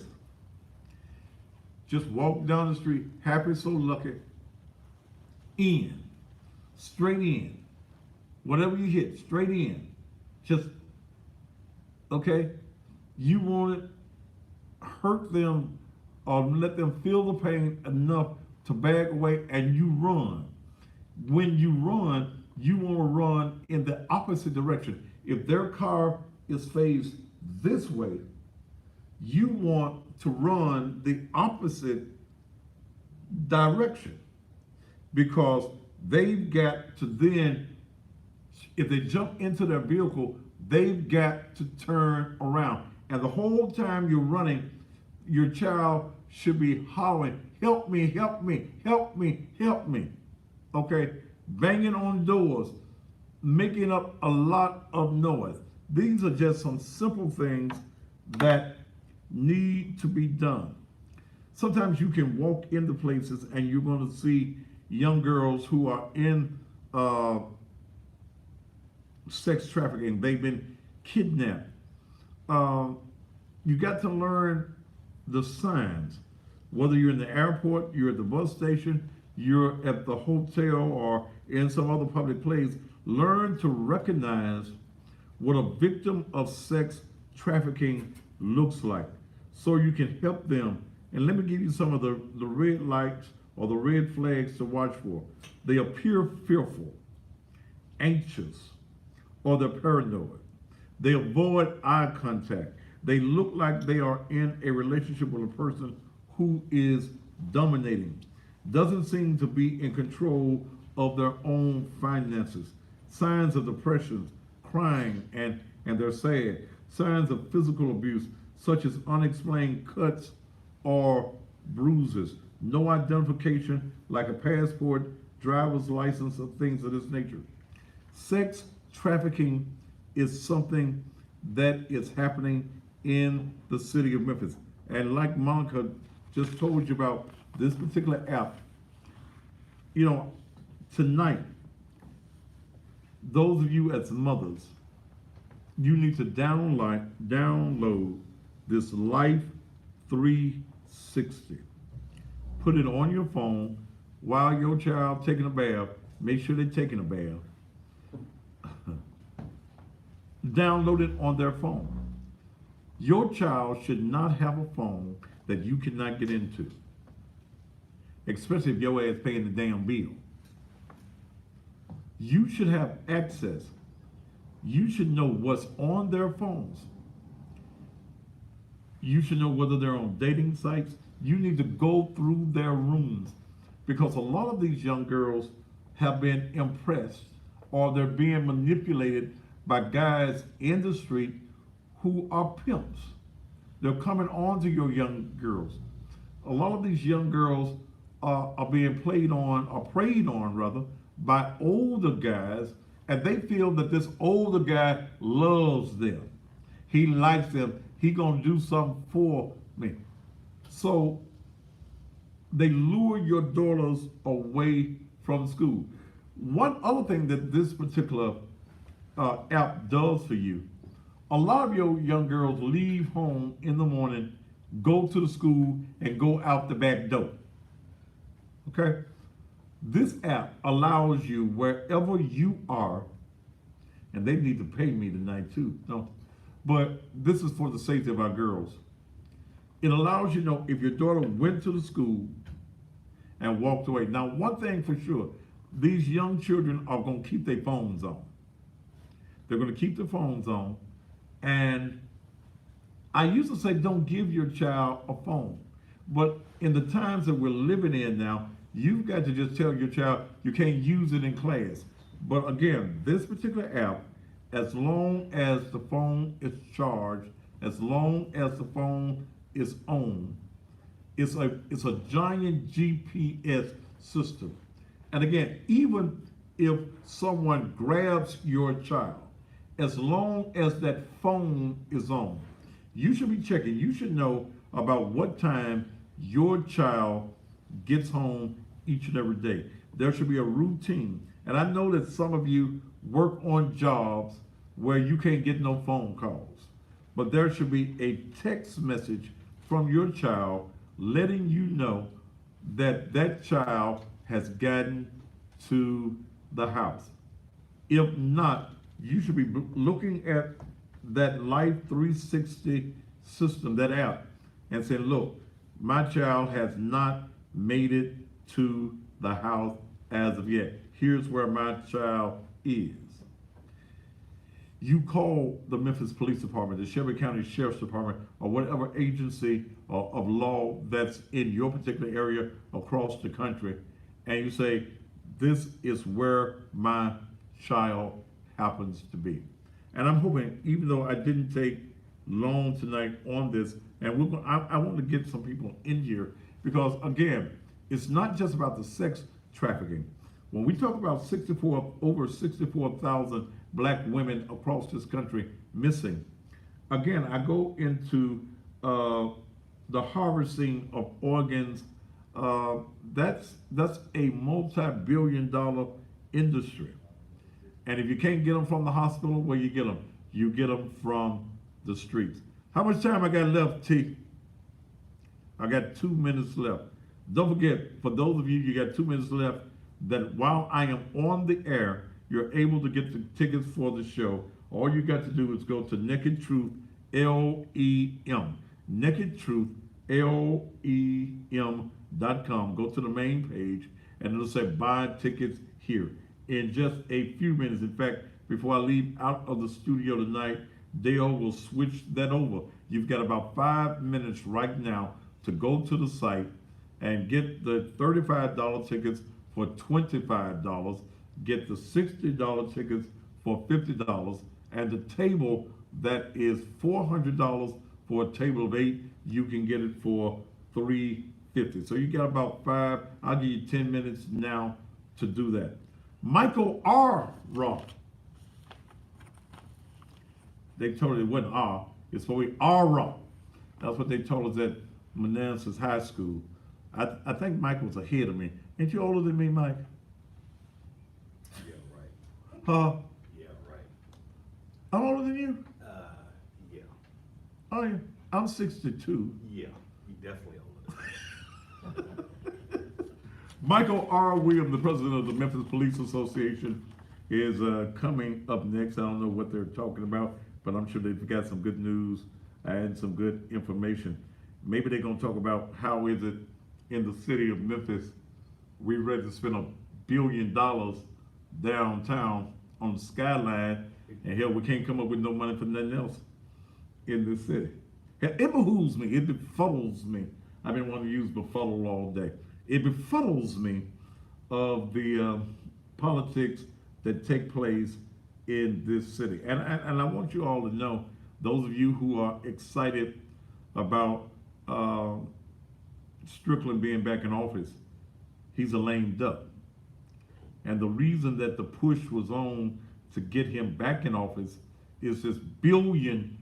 Just walk down the street, happy so lucky. In, straight in. Whatever you hit, straight in. Just, okay? You want to hurt them or let them feel the pain enough to back away, and you run. When you run, you want to run in the opposite direction. If their car is faced this way, you want to run the opposite direction, because they've got to then, if they jump into their vehicle, they've got to turn around. And the whole time you're running, your child should be hollering, help me, help me, help me, help me. Okay? Banging on doors, making up a lot of noise. These are just some simple things that need to be done. Sometimes you can walk into places and you're going to see young girls who are in sex trafficking. They've been kidnapped. You got to learn the signs. Whether you're in the airport, you're at the bus station, you're at the hotel, or in some other public place, learn to recognize what a victim of sex trafficking looks like, so you can help them. And let me give you some of the red lights or the red flags to watch for. They appear fearful, anxious, or they're paranoid. They avoid eye contact. They look like they are in a relationship with a person who is dominating, doesn't seem to be in control of their own finances. Signs of depression, crying, and they're sad. Signs of physical abuse, such as unexplained cuts or bruises. No identification, like a passport, driver's license, or things of this nature. Sex trafficking is something that is happening in the city of Memphis. And like Monica just told you about this particular app, you know, tonight, those of you as mothers, you need to download this Life 360. Put it on your phone while your child taking a bath. Make sure they're taking a bath. Download it on their phone. Your child should not have a phone that you cannot get into, especially if your ass paying the damn bill. You should have access. You should know what's on their phones. You should know whether they're on dating sites. You need to go through their rooms, because a lot of these young girls have been impressed, or they're being manipulated by guys in the street who are pimps. They're coming on to your young girls. A lot of these young girls are being preyed on rather, by older guys, and they feel that this older guy loves them. He likes them. He gonna do something for me. So they lure your daughters away from school. One other thing that this particular app does for you, a lot of your young girls leave home in the morning, go to the school, and go out the back door. Okay? This app allows you, wherever you are, and they need to pay me tonight too, no, but this is for the safety of our girls. It allows you to know if your daughter went to the school and walked away. Now, one thing for sure, these young children are going to keep their phones on. They're going to keep their phones on. And I used to say, don't give your child a phone. But in the times that we're living in now, you've got to just tell your child you can't use it in class. But again, this particular app, as long as the phone is charged, as long as the phone is on, it's a giant GPS system. And again, even if someone grabs your child, as long as that phone is on, You should be checking. You should know about what time your child gets home each and every day. There should be a routine. And I know that some of you work on jobs where you can't get no phone calls. But there should be a text message from your child letting you know that that child has gotten to the house. If not, you should be looking at that Life 360 system, that app, and saying, look, my child has not made it to the house as of yet. Here's where my child is. You call the Memphis Police Department, the Shelby County Sheriff's Department, or whatever agency of law that's in your particular area across the country, and you say, this is where my child happens to be. And I'm hoping, even though I didn't take long tonight on this, and I want to get some people in here, because again, it's not just about the sex trafficking. When we talk about over 64,000 black women across this country missing, again, I go into the harvesting of organs. That's a multi-billion-dollar industry. And if you can't get them from the hospital, where you get them? You get them from the streets. How much time I got left, T? I got 2 minutes left. Don't forget, for those of you, you got 2 minutes left, that while I am on the air, you're able to get the tickets for the show. All you got to do is go to Naked Truth, LEM. Naked Truth, LEM.com. Go to the main page, and it'll say buy tickets here. In just a few minutes, in fact, before I leave out of the studio tonight, Dale will switch that over. You've got about 5 minutes right now to go to the site and get the $35 tickets for $25, get the $60 tickets for $50, and the table that is $400 for a table of 8, you can get it for $350. So you got about 5. I'll give you 10 minutes now to do that. Michael R. Roth. They told it wasn't R, it's for we R. Roth. That's what they told us at Manassas High School. I think Mike was ahead of me. Ain't you older than me, Mike? Yeah, right. Huh? Yeah, right. I'm older than you? Yeah. Oh, yeah. I'm 62. Yeah, you definitely older than me. Michael R. Williams, the president of the Memphis Police Association, is coming up next. I don't know what they're talking about, but I'm sure they've got some good news and some good information. Maybe they're going to talk about how is it in the city of Memphis, we ready to spend $1 billion downtown on the skyline, and hell, we can't come up with no money for nothing else in this city. It behooves me, it befuddles me. I've been wanting to use befuddle all day. It befuddles me of the politics that take place in this city. And I want you all to know, those of you who are excited about Strickland being back in office, he's a lame duck. And the reason that the push was on to get him back in office is this $1 billion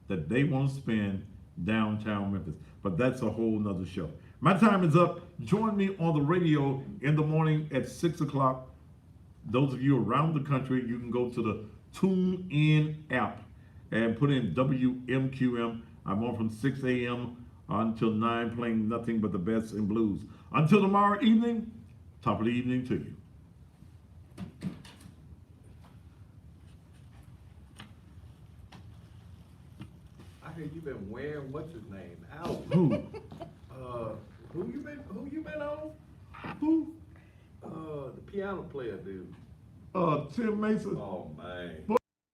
that they want to spend downtown Memphis. But that's a whole nother show. My time is up. Join me on the radio in the morning at 6 o'clock. Those of you around the country, you can go to the TuneIn app and put in WMQM. I'm on from 6 a.m. until 9, playing nothing but the best in blues. Until tomorrow evening, top of the evening to you. I hear you been wearing what's his name out. Who? Who you been on? Who? The piano player dude. Tim Mason. Oh man.